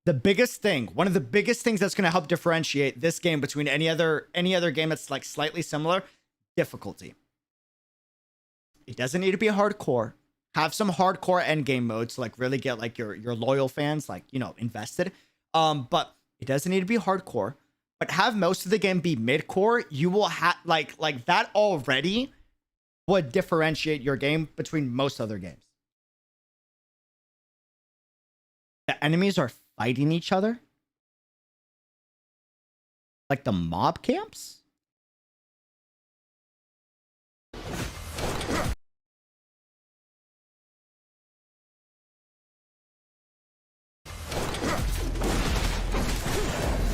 The biggest thing, one of the biggest things that's going to help differentiate this game between any other game that's like slightly similar, difficulty. It doesn't need to be hardcore. Have some hardcore end game modes to like really get like your loyal fans like, you know, invested. But it doesn't need to be hardcore. But have most of the game be mid-core. You will have like that already would differentiate your game between most other games. The enemies are fighting each other. Like the mob camps?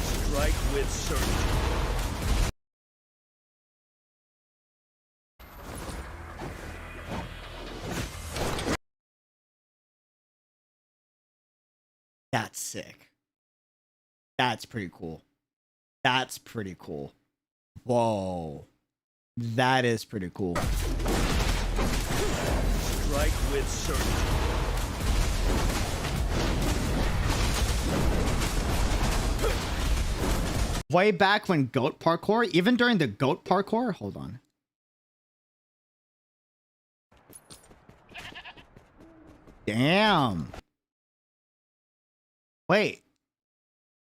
Strike with certainty. That's sick. That's pretty cool. That's pretty cool. Whoa. That is pretty cool. Strike with certainty. Way back when goat parkour, even during the goat parkour, hold on. Damn. Wait.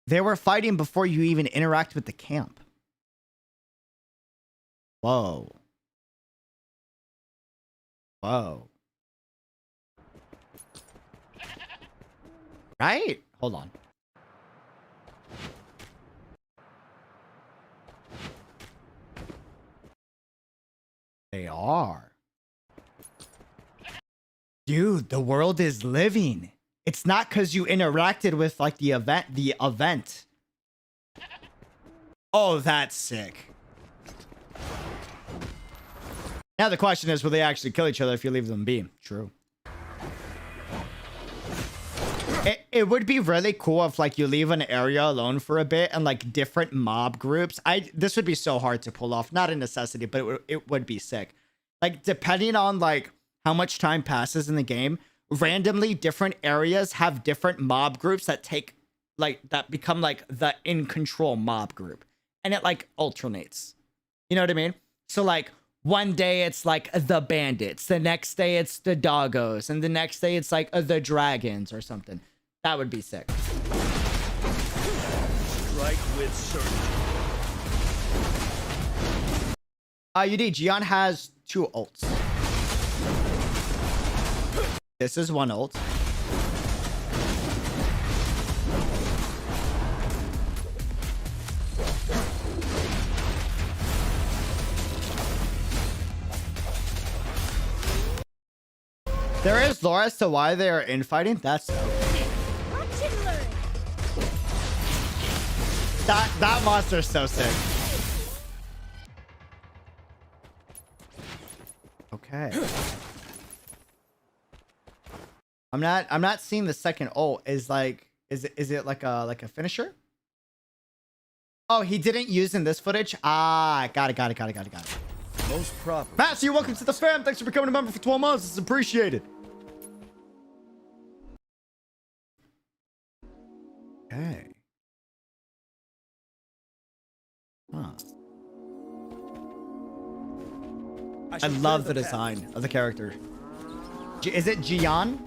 They were fighting before you even interact with the camp. Whoa. Whoa. Right? Hold on. They are. Dude, the world is living. It's not because you interacted with like the event. Oh, that's sick. Now the question is, will they actually kill each other if you leave them be? True. It would be really cool if like you leave an area alone for a bit and like different mob groups. This would be so hard to pull off. Not a necessity, but it would be sick. Like depending on like how much time passes in the game, randomly different areas have different mob groups that take like that become like the in control mob group, and it like alternates. You know what I mean? So like one day it's like the bandits, the next day it's the doggos, and the next day it's like the dragons or something. That would be sick. Strike with certainty. UD Gian has 2 ults. This is 1 ult. There is lore as to why they are infighting. That's that monster is so sick. Okay. I'm not seeing the second ult. Is it like a finisher? Oh, he didn't use in this footage. Ah, got it. Most proper. Matt, you're welcome to the fam. Thanks for becoming a member for 12 months. It's appreciated. Okay. Huh. I love the design of the character. Is it Gian?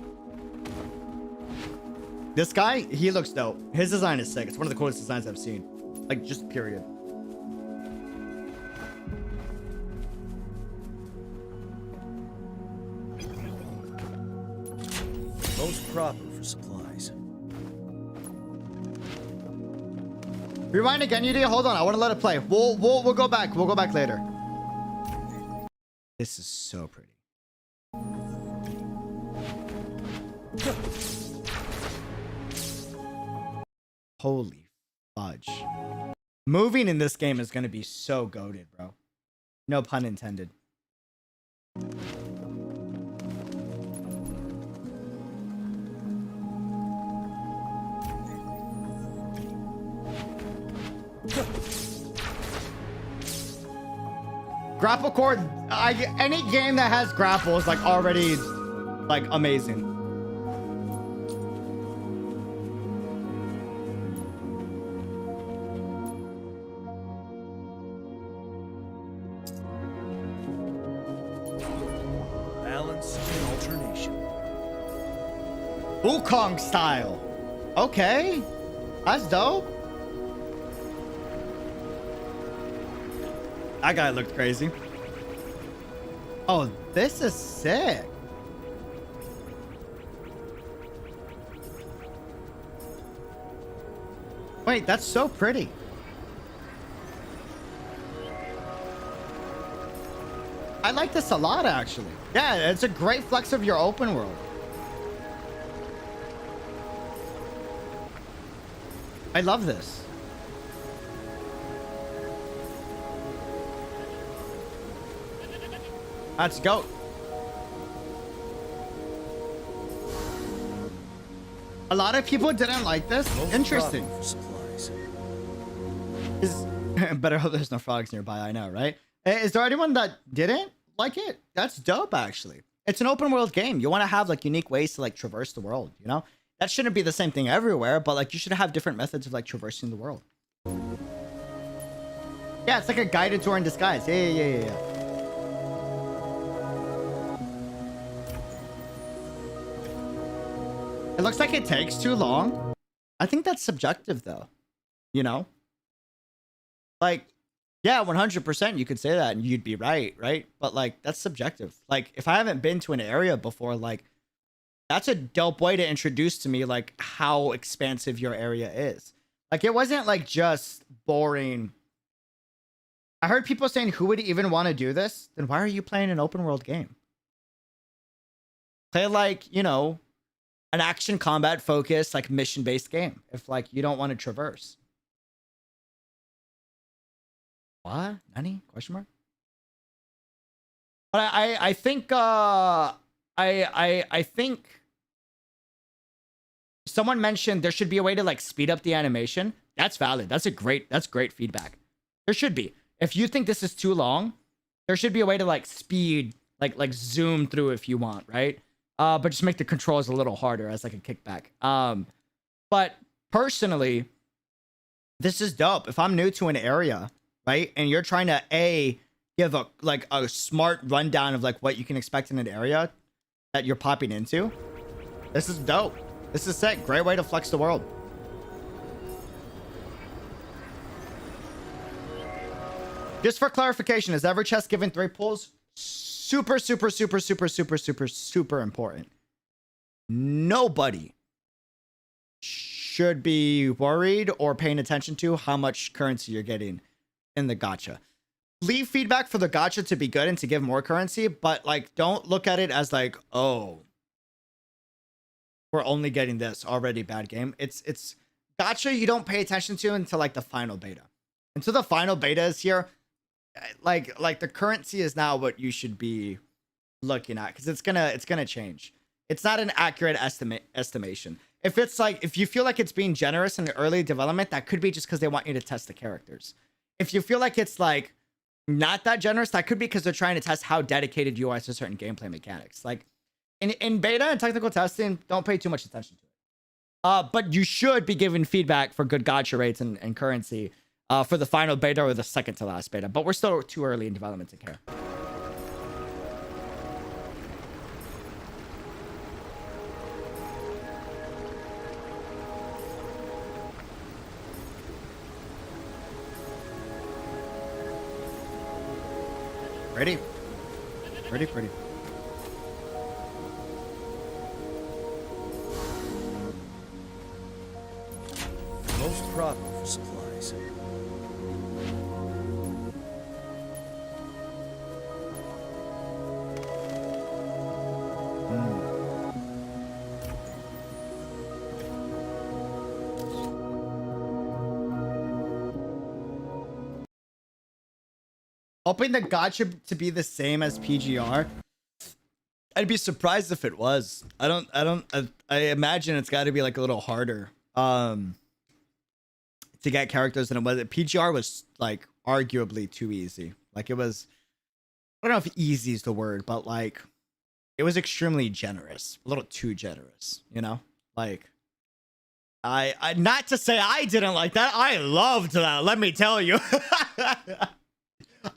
This guy, he looks dope. His design is sick. It's one of the coolest designs I've seen. Like, just period. Most proper for supplies. Rewind again, UD. Hold on. I want to let it play. We'll go back. We'll go back later. This is so pretty. Holy fudge. Moving in this game is going to be so goated, bro. No pun intended. Grapple cord, any game that has grapple is like already like amazing. Balance and alternation. Wukong style. Okay. That's dope. That guy looked crazy. Oh, this is sick. Wait, that's so pretty. I like this a lot, actually. Yeah, it's a great flex of your open world. I love this. Let's go. A lot of people didn't like this. Most Interesting. proper for supplies. Is better hope there's no frogs nearby. I know, right? Is there anyone that didn't like it? That's dope, actually. It's an open world game. You want to have like unique ways to like traverse the world, you know? That shouldn't be the same thing everywhere, but like you should have different methods of like traversing the world. Yeah, it's like a guided tour in disguise. Yeah. It looks like it takes too long. I think that's subjective though. You know? Like, yeah, 100% you could say that and you'd be right? But like, that's subjective. Like, if I haven't been to an area before, like, that's a dope way to introduce to me like how expansive your area is. Like, it wasn't like just boring. I heard people saying, who would even want to do this? Then why are you playing an open world game? Play like, you know, an action combat focused, like mission based game. If like you don't want to traverse. What? Nani? Question mark? But I think I think someone mentioned there should be a way to like speed up the animation. That's valid. That's great feedback. There should be. If you think this is too long, there should be a way to like speed, like zoom through if you want, right? But just make the controls a little harder as like a kickback. But personally, this is dope. If I'm new to an area, right, and you're trying to give a smart rundown of like what you can expect in an area that you're popping into, this is dope. This is sick. Great way to flex the world. Just for clarification, is every chest given 3 pulls? Super important. Nobody should be worried or paying attention to how much currency you're getting in the gacha. Leave feedback for the gacha to be good and to give more currency, but like don't look at it as like, oh, we're only getting this, already bad game. It's gacha you don't pay attention to until like the final beta. Until the final beta is here, like the currency is now what you should be looking at, because it's gonna change. It's not an accurate estimation. If you feel like it's being generous in the early development, that could be just because they want you to test the characters. If you feel like it's like not that generous, that could be because they're trying to test how dedicated you are to certain gameplay mechanics. Like in beta and technical testing, don't pay too much attention to it. But you should be giving feedback for good gacha rates and currency for the final beta or the second to last beta. But we're still too early in development to care. Pretty. Most proper for supplies. hoping the gacha to be the same as PGR. I'd be surprised if it was. I imagine it's got to be like a little harder to get characters than it was. PGR was like arguably too easy. Like it was, I don't know if easy is the word, but like it was extremely generous, a little too generous, you know? Like I not to say I didn't like that. I loved that. Let me tell you.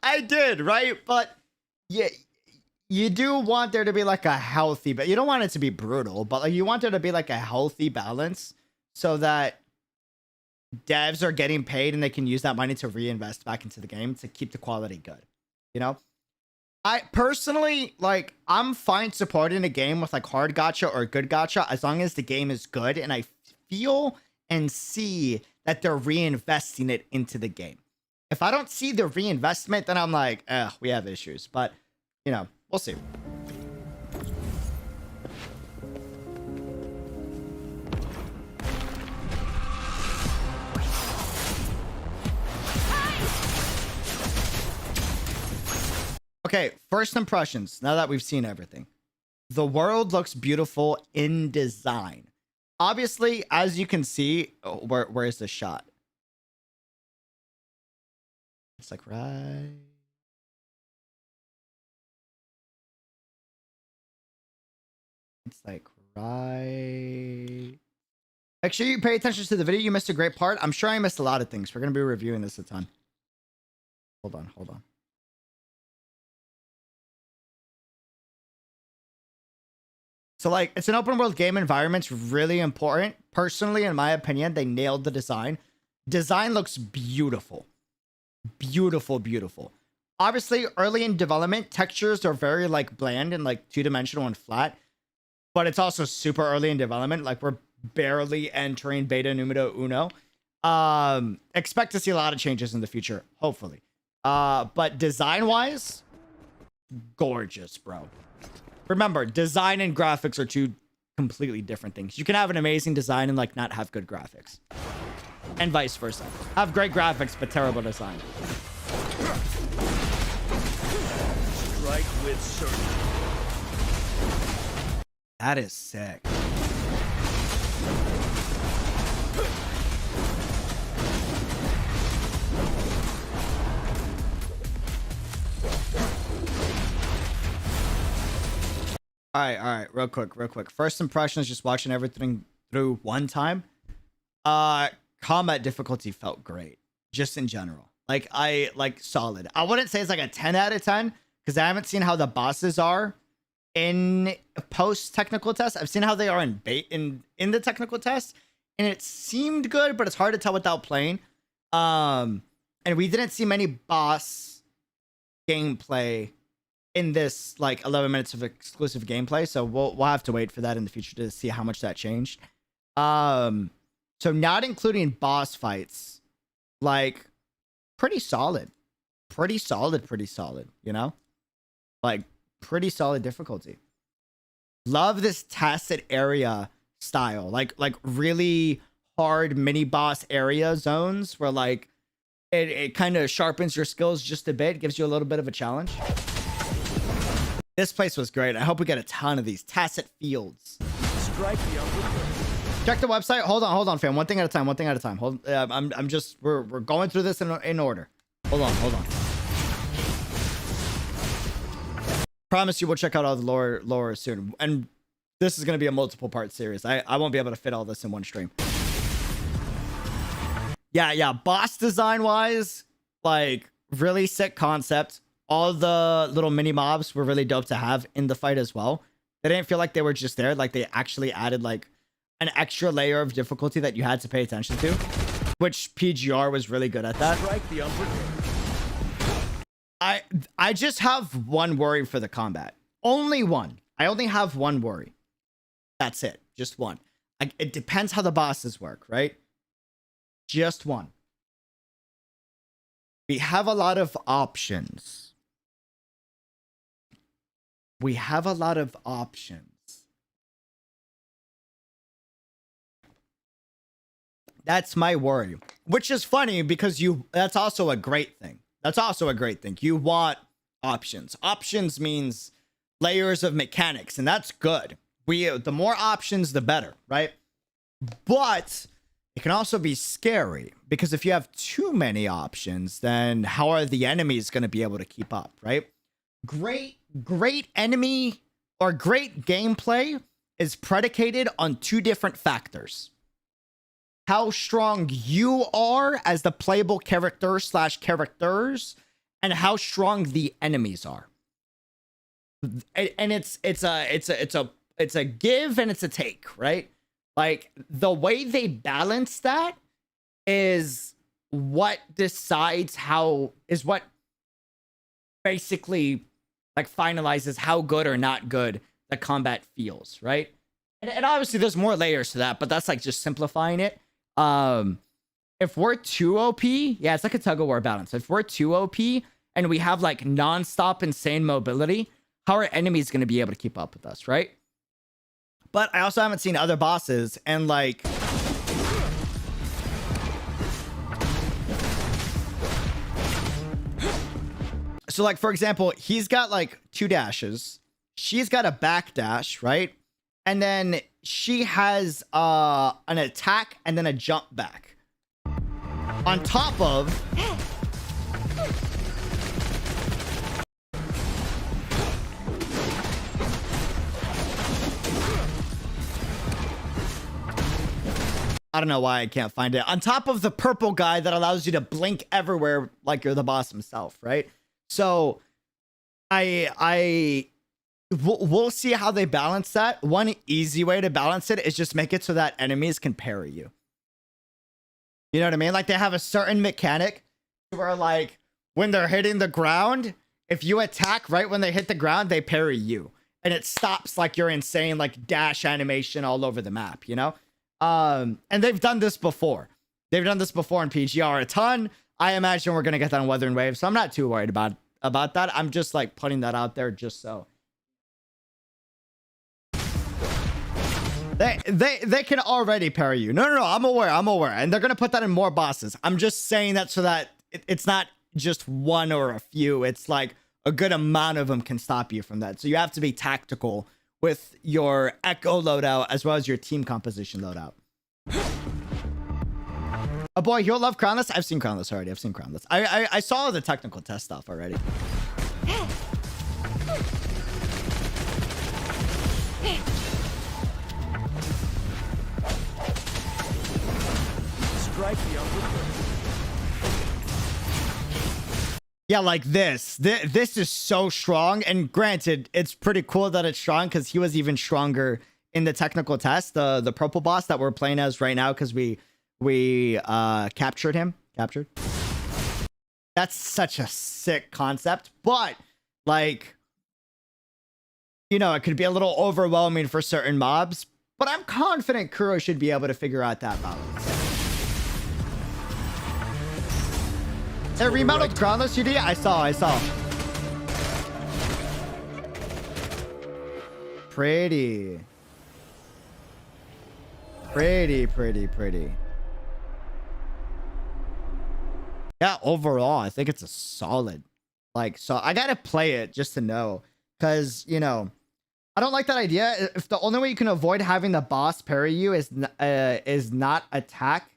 I did, right? But yeah, you do want there to be like a healthy, but you don't want it to be brutal, but like you want there to be like a healthy balance so that devs are getting paid and they can use that money to reinvest back into the game to keep the quality good. You know? I personally, like, I'm fine supporting a game with like hard gacha or good gacha as long as the game is good and I feel and see that they're reinvesting it into the game. If I don't see the reinvestment, then I'm like, we have issues. But, you know, we'll see. Okay, first impressions, now that we've seen everything. The world looks beautiful in design. Obviously, as you can see, where is the shot? It's like right. It's like right. Make sure you pay attention to the video. You missed a great part. I'm sure I missed a lot of things. We're going to be reviewing this a ton. Hold on. So like, it's an open world game. Environment's really important. Personally, in my opinion, they nailed the design. Design looks beautiful. Beautiful. Obviously, early in development, textures are very like bland and like two-dimensional and flat. But it's also super early in development. Like we're barely entering beta numero uno. Expect to see a lot of changes in the future, hopefully. But design-wise, gorgeous, bro. Remember, design and graphics are two completely different things. You can have an amazing design and like not have good graphics. And vice versa. Have great graphics, but terrible design. Strike with certainty. That is sick. All right, real quick. First impressions, just watching everything through one time. Combat difficulty felt great, just in general. Like solid. I wouldn't say it's like a 10 out of 10 because I haven't seen how the bosses are in post technical test. I've seen how they are in the technical test, and it seemed good, but it's hard to tell without playing. And we didn't see many boss gameplay in this like 11 minutes of exclusive gameplay, so we'll have to wait for that in the future to see how much that changed. So not including boss fights, like pretty solid, you know, like pretty solid difficulty. Love this tacit area style, like really hard mini boss area zones where like it kind of sharpens your skills just a bit, gives you a little bit of a challenge. This place was great. I hope we get a ton of these tacit fields. Strike the upper. Check the website. Hold on, fam. One thing at a time. Hold. I'm just. We're going through this in order. Hold on. Promise you, we'll check out all the lore soon. And this is gonna be a multiple part series. I won't be able to fit all this in one stream. Yeah. Boss design wise, like really sick concept. All the little mini mobs were really dope to have in the fight as well. They didn't feel like they were just there. Like they actually added like an extra layer of difficulty that you had to pay attention to, which PGR was really good at that. Strike the upper. I just have one worry for the combat. Only one. I only have one worry. That's it. Just one. It depends how the bosses work, right? Just one. We have a lot of options. That's my worry, which is funny because that's also a great thing. That's also a great thing. You want options. Options means layers of mechanics, and that's good. The more options, the better, right? But it can also be scary because if you have too many options, then how are the enemies going to be able to keep up, right? Great enemy or great gameplay is predicated on two different factors. How strong you are as the playable character / characters, and how strong the enemies are. And it's a give and it's a take, right? Like the way they balance that is what decides what basically like finalizes how good or not good the combat feels, right? And obviously there's more layers to that, but that's like just simplifying it. If we're too OP, yeah, it's like a tug of war balance. If we're too OP and we have like non-stop insane mobility, how are enemies going to be able to keep up with us, right? But I also haven't seen other bosses and like so like for example, he's got like 2 dashes. She's got a back dash, right? And then she has an attack and then a jump back. On top of I don't know why I can't find it. On top of the purple guy that allows you to blink everywhere like you're the boss himself, right? So we'll see how they balance that. One easy way to balance it is just make it so that enemies can parry you. You know what I mean? Like they have a certain mechanic where like when they're hitting the ground, if you attack right when they hit the ground, they parry you. And it stops like your insane like dash animation all over the map, you know? And they've done this before. They've done this before in PGR a ton. I imagine we're gonna get that on Wuthering Waves, so I'm not too worried about that. I'm just like putting that out there just so. They can already parry you. No, I'm aware. And they're gonna put that in more bosses. I'm just saying that so that it's not just one or a few. It's like a good amount of them can stop you from that. So you have to be tactical with your Echo loadout as well as your team composition loadout. Oh boy, you'll love Crownless. I've seen Crownless already. I saw the technical test stuff already. Strike the upper. Yeah, like this. This is so strong. And granted, it's pretty cool that it's strong because he was even stronger in the technical test. The purple boss that we're playing as right now because we captured him. That's such a sick concept. But, like, you know, it could be a little overwhelming for certain mobs. But I'm confident Kuro should be able to figure out that balance. They remodeled Crownless UD? I saw. Pretty. Yeah, overall, I think it's a solid. Like, so I gotta play it just to know. Because, you know, I don't like that idea. If the only way you can avoid having the boss parry you is not attack,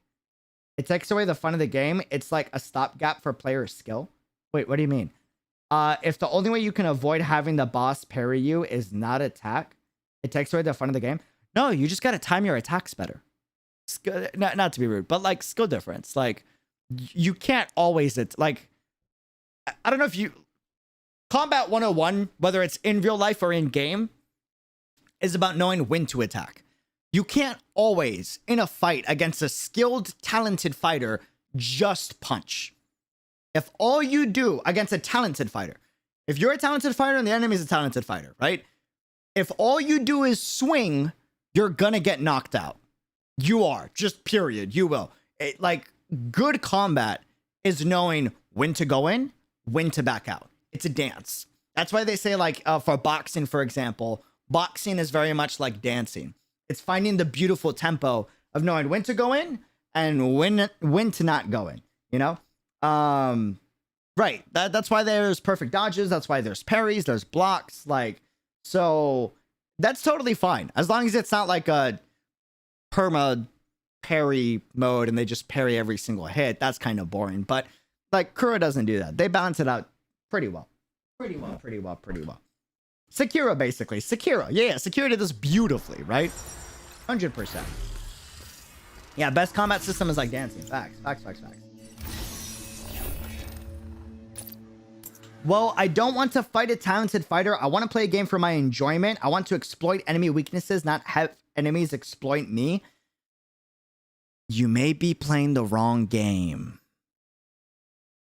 it takes away the fun of the game. It's like a stopgap for player skill. Wait, what do you mean? If the only way you can avoid having the boss parry you is not attack, it takes away the fun of the game. No, you just gotta time your attacks better. Not to be rude, but like skill difference. Like you can't always. It's like I don't know if you Combat 101, whether it's in real life or in game, is about knowing when to attack. You can't always, in a fight against a skilled, talented fighter, just punch. If all you do against a talented fighter, if you're a talented fighter and the enemy is a talented fighter, right? If all you do is swing, you're gonna get knocked out. You are, just period. You will. Like, good combat is knowing when to go in, when to back out. It's a dance. That's why they say, like, for boxing, for example, boxing is very much like dancing. It's finding the beautiful tempo of knowing when to go in and when to not go in, you know? Right. That's why there's perfect dodges. That's why there's parries. There's blocks. Like, so that's totally fine. As long as it's not like a perma parry mode and they just parry every single hit. That's kind of boring. But like Kuro doesn't do that. They balance it out pretty well. Pretty well. Sekiro, basically. Sekiro. Yeah, Sekiro did this beautifully, right? 100%. Yeah, best combat system is like dancing. Facts. Well, I don't want to fight a talented fighter. I want to play a game for my enjoyment. I want to exploit enemy weaknesses, not have enemies exploit me. You may be playing the wrong game.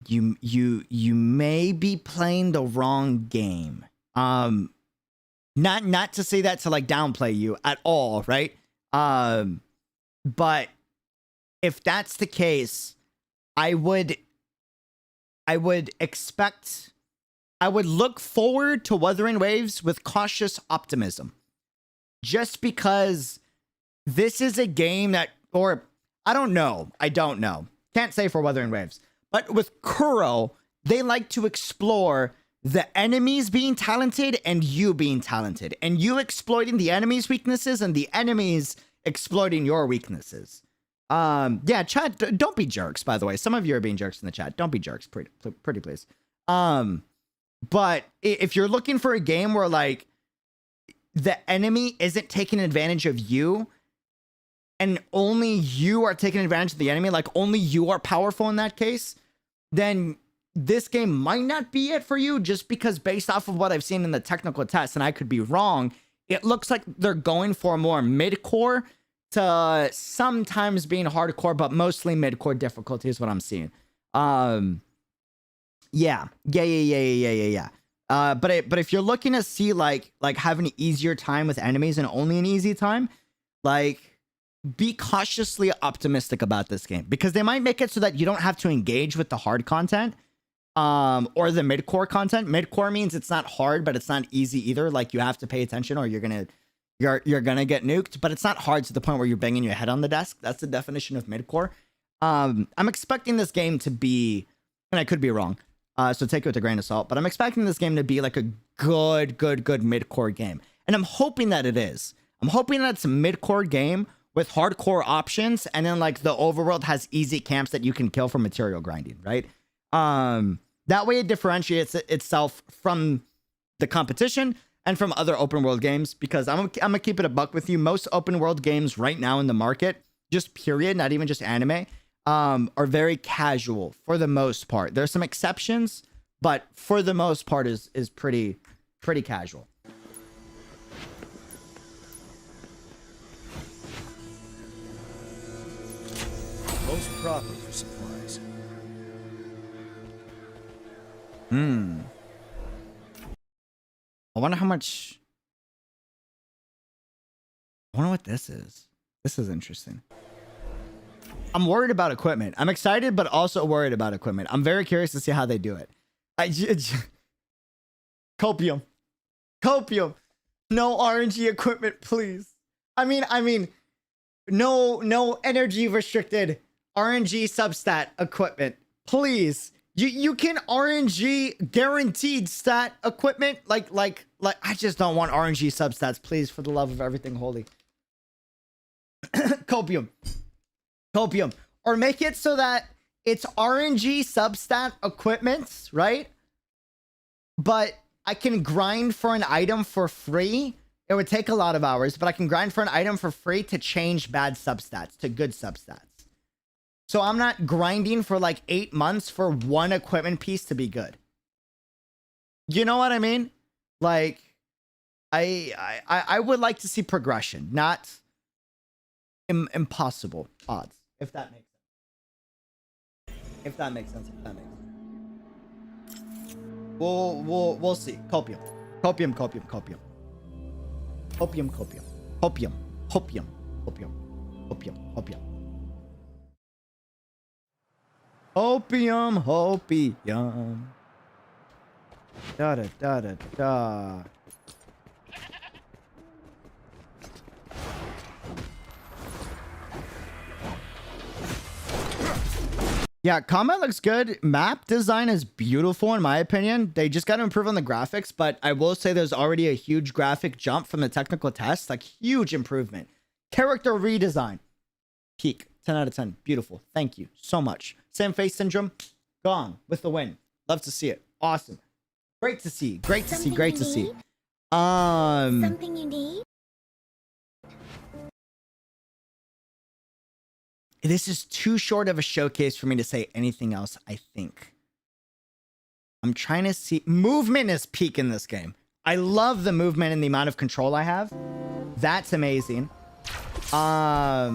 You may be playing the wrong game. Not to say that to like downplay you at all, right? But if that's the case, I would look forward to Wuthering Waves with cautious optimism. Just because this is a game that, or I don't know. Can't say for Wuthering Waves. But with Kuro, they like to explore the enemies being talented and you being talented. And you exploiting the enemy's weaknesses and the enemies exploiting your weaknesses. Yeah, chat, don't be jerks, by the way. Some of you are being jerks in the chat. Don't be jerks, pretty please. But if you're looking for a game where like the enemy isn't taking advantage of you and only you are taking advantage of the enemy, like only you are powerful in that case, then this game might not be it for you, just because based off of what I've seen in the technical tests, and I could be wrong, it looks like they're going for more mid-core to sometimes being hardcore, but mostly mid-core difficulty is what I'm seeing. Yeah. But if you're looking to see like having an easier time with enemies and only an easy time, like be cautiously optimistic about this game, because they might make it so that you don't have to engage with the hard content, or the mid-core content. Mid-core means it's not hard, but it's not easy either. Like you have to pay attention or you're gonna get nuked, but it's not hard to the point where you're banging your head on the desk. That's the definition of mid-core. I'm expecting this game to be, and I could be wrong, so take it with a grain of salt, but I'm expecting this game to be like a good mid-core game. And I'm hoping that it is. I'm hoping that it's a mid-core game with hardcore options, and then like the overworld has easy camps that you can kill for material grinding, right? That way it differentiates itself from the competition and from other open world games, because I'm gonna keep it a buck with you. Most open world games right now in the market, just period, not even just anime, are very casual for the most part. There's some exceptions, but for the most part is pretty casual. Most proper for supplies. I wonder how much. I wonder what this is. This is interesting. I'm worried about equipment. I'm excited, but also worried about equipment. I'm very curious to see how they do it. Copium. No RNG equipment, please. I mean, no energy restricted RNG substat equipment, please. You can RNG guaranteed stat equipment, like I just don't want RNG substats, please, for the love of everything holy. Copium, or make it so that it's RNG substat equipment, right? But I can grind for an item for free. It would take a lot of hours, but I can grind for an item for free to change bad substats to good substats. So I'm not grinding for like 8 months for one equipment piece to be good. You know what I mean? Like, I would like to see progression, not impossible odds, if that makes sense. If that makes sense. We'll see. Copium. Opium. Da. Yeah, combat looks good. Map design is beautiful in my opinion. They just got to improve on the graphics, but I will say there's already a huge graphic jump from the technical test, like huge improvement. Character redesign. Peak. 10 out of 10. Beautiful. Thank you so much. Same face syndrome. Gone with the win. Love to see it. Awesome. Great to see. Great to see. Great to see. Something you need? This is too short of a showcase for me to say anything else, I think. I'm trying to see. Movement is peak in this game. I love the movement and the amount of control I have. That's amazing. I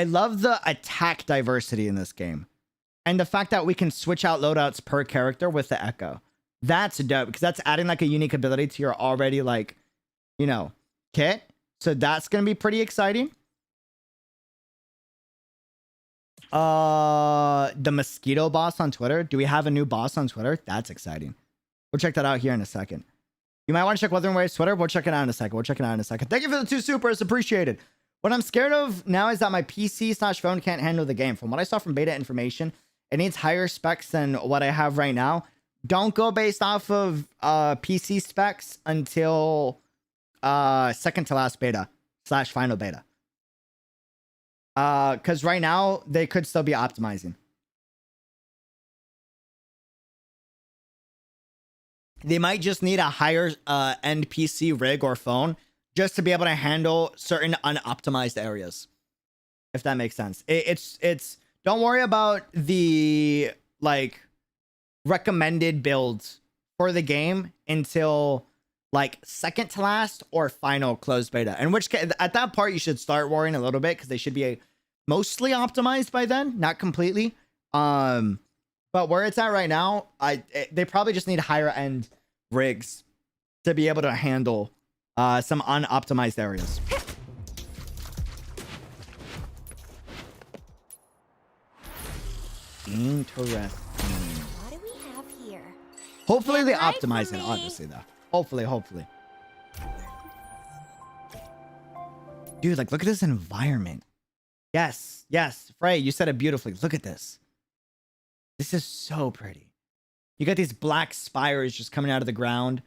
love the attack diversity in this game. And the fact that we can switch out loadouts per character with the Echo. That's dope, because that's adding like a unique ability to your already like, you know, kit. So that's going to be pretty exciting. The mosquito boss on Twitter. Do we have a new boss on Twitter? That's exciting. We'll check that out here in a second. You might want to check Wuthering Waves Twitter. We'll check it out in a second. We'll check it out in a second. Thank you for the 2 supers. Appreciated. What I'm scared of now is that my PC/phone can't handle the game. From what I saw from beta information, it needs higher specs than what I have right now. Don't go based off of PC specs until second to last beta/final beta. Because right now, they could still be optimizing. They might just need a higher end PC rig or phone just to be able to handle certain unoptimized areas. If that makes sense. It's don't worry about the like recommended builds for the game until like second to last or final closed beta. In which case, at that part, you should start worrying a little bit because they should be mostly optimized by then, not completely. But where it's at right now, they probably just need higher end rigs to be able to handle some unoptimized areas. Interesting. What do we have here? Hopefully they Right optimize for it, me. obviously, though. Hopefully. Dude, like, look at this environment. Yes. Frey, you said it beautifully. Look at this. This is so pretty. You got these black spires just coming out of the ground.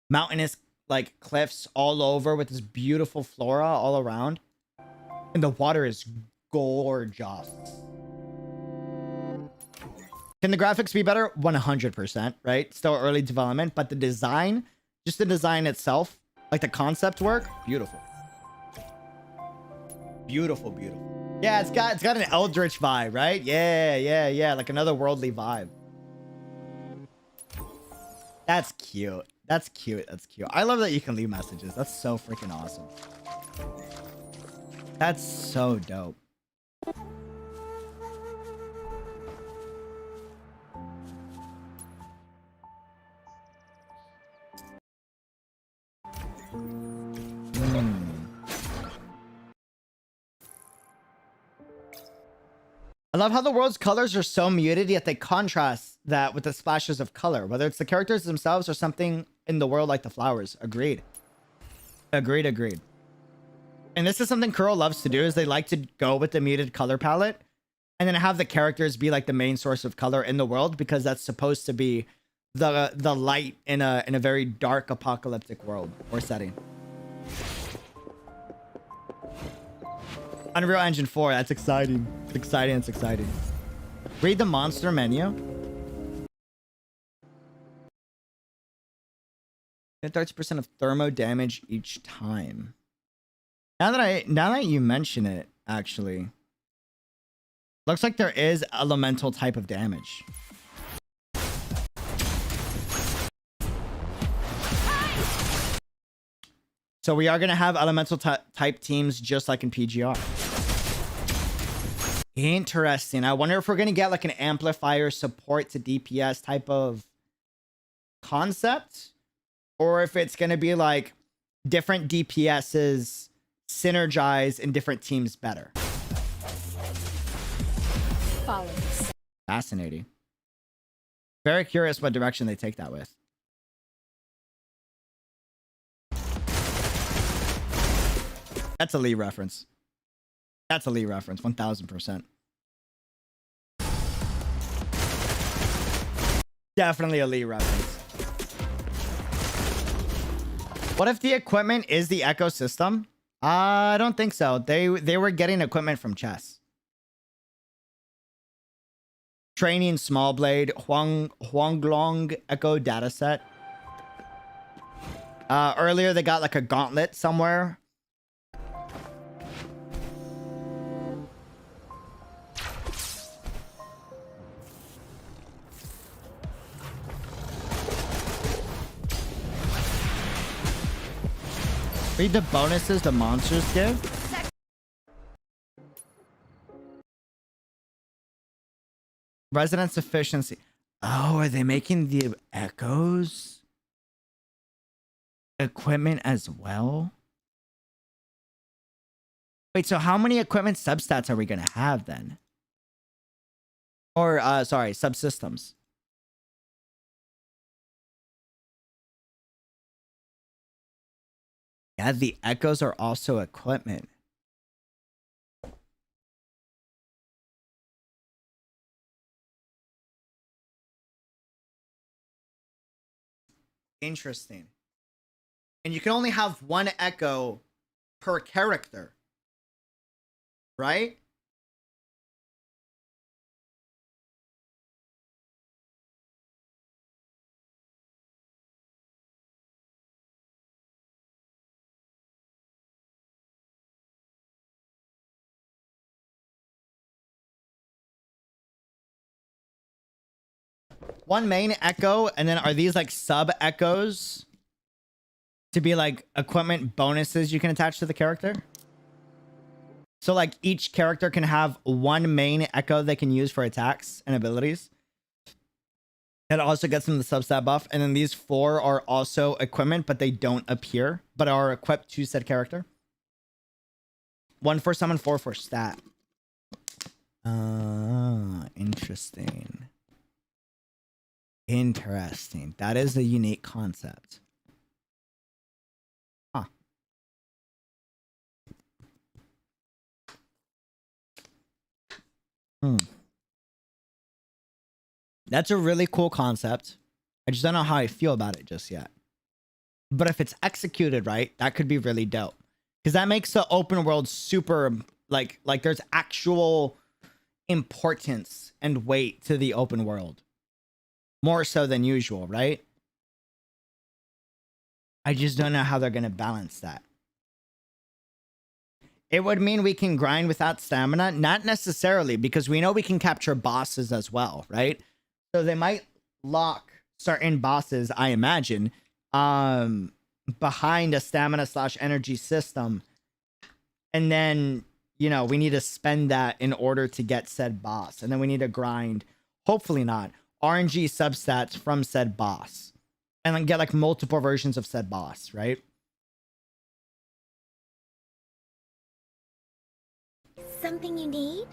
Mountainous, like, cliffs all over with this beautiful flora all around. And the water is gorgeous. Can the graphics be better? 100%, right? Still early development, but the design, just the design itself, like the concept work, beautiful. Beautiful. Yeah, it's got an Eldritch vibe, right? Yeah, like another worldly vibe. That's cute. That's cute. I love that you can leave messages. That's so freaking awesome. That's so dope. I love how the world's colors are so muted, yet they contrast that with the splashes of color, whether it's the characters themselves or something in the world like the flowers. Agreed. And this is something Kuro loves to do, is they like to go with the muted color palette and then have the characters be like the main source of color in the world, because that's supposed to be the light in a very dark apocalyptic world or setting. Unreal Engine 4, that's exciting. It's exciting. Read the monster menu. Get 30% of thermo damage each time. Now that you mention it, actually, looks like there is elemental type of damage. So we are going to have elemental type teams just like in PGR. Interesting. I wonder if we're going to get like an amplifier support to DPS type of concept, or if it's going to be like different DPSs synergize in different teams better. Follow me. Fascinating. Very curious what direction they take that with. That's a Lee reference. That's a Lee reference, 1000%. Definitely a Lee reference. What if the equipment is the ecosystem? I don't think so. They were getting equipment from chess. Training Small Blade, Huanglong Echo dataset. Earlier they got like a gauntlet somewhere. Read the bonuses the monsters give. Resonance efficiency. Oh, are they making the echoes equipment as well? Wait, so how many equipment substats are we gonna have then? Or sorry, subsystems. Yeah, the echoes are also equipment. Interesting. And you can only have one echo per character, right? One main echo, and then are these like sub echoes to be like equipment bonuses you can attach to the character? So like each character can have one main echo they can use for attacks and abilities. It also gets them the substat buff, and then these 4 are also equipment, but they don't appear, but are equipped to said character. 1 for summon, 4 for stat. Interesting. Interesting. That is a unique concept. Huh. That's a really cool concept. I just don't know how I feel about it just yet. But if it's executed right, that could be really dope. Because that makes the open world super, like there's actual importance and weight to the open world. More so than usual, right? I just don't know how they're going to balance that. It would mean we can grind without stamina? Not necessarily, because we know we can capture bosses as well, right? So they might lock certain bosses, I imagine, behind a stamina / energy system. And then, you know, we need to spend that in order to get said boss. And then we need to grind, hopefully not, RNG substats from said boss. And then get like multiple versions of said boss, right? Something you need?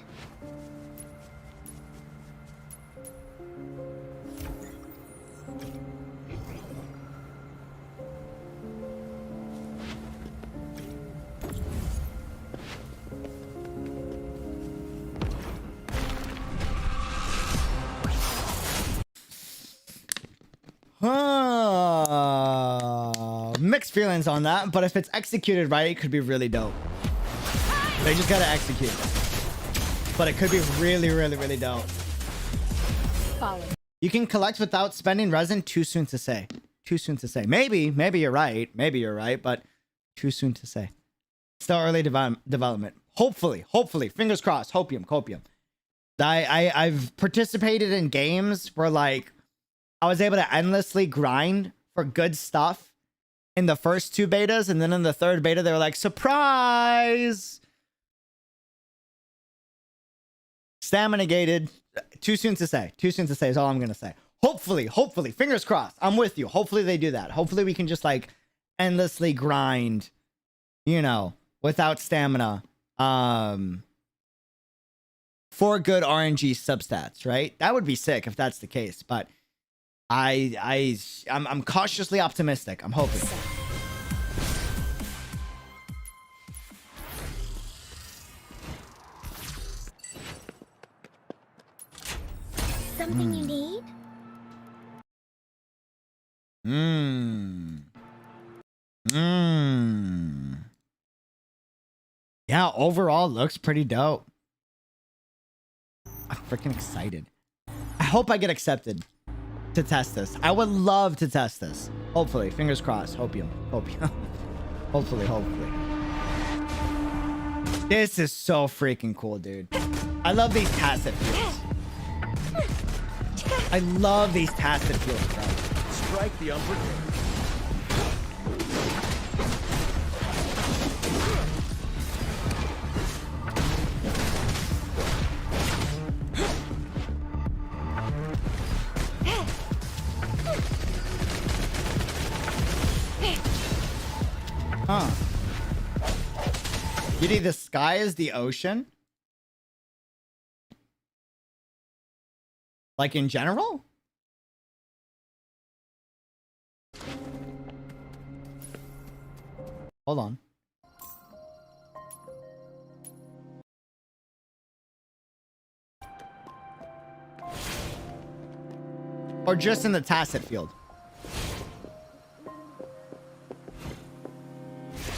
Mixed feelings on that, but if it's executed right, it could be really dope. They just gotta execute. But it could be really, really, really dope. Follow. You can collect without spending resin. Too soon to say. Too soon to say. Maybe you're right. Maybe you're right, but too soon to say. Still early development. Hopefully, fingers crossed. Copium. I've participated in games where like I was able to endlessly grind for good stuff in the first 2 betas, and then in the 3rd beta they were like, surprise! Stamina gated. Too soon to say. Too soon to say is all I'm gonna say. Hopefully, fingers crossed. I'm with you. Hopefully they do that. Hopefully we can just like endlessly grind, you know, without stamina, for good RNG substats, right? That would be sick if that's the case, but I'm cautiously optimistic. I'm hoping. Something you need? Yeah, overall looks pretty dope. I'm freaking excited. I hope I get accepted to test this. I would love to test this. Hopefully, fingers crossed. Hope you. Hopefully. This is so freaking cool, dude. I love these tacit fields. I love these tacit fields, bro. Strike the unforgiving. Huh. Giddy, the sky is the ocean? Like in general? Hold on. Or just in the tacit field?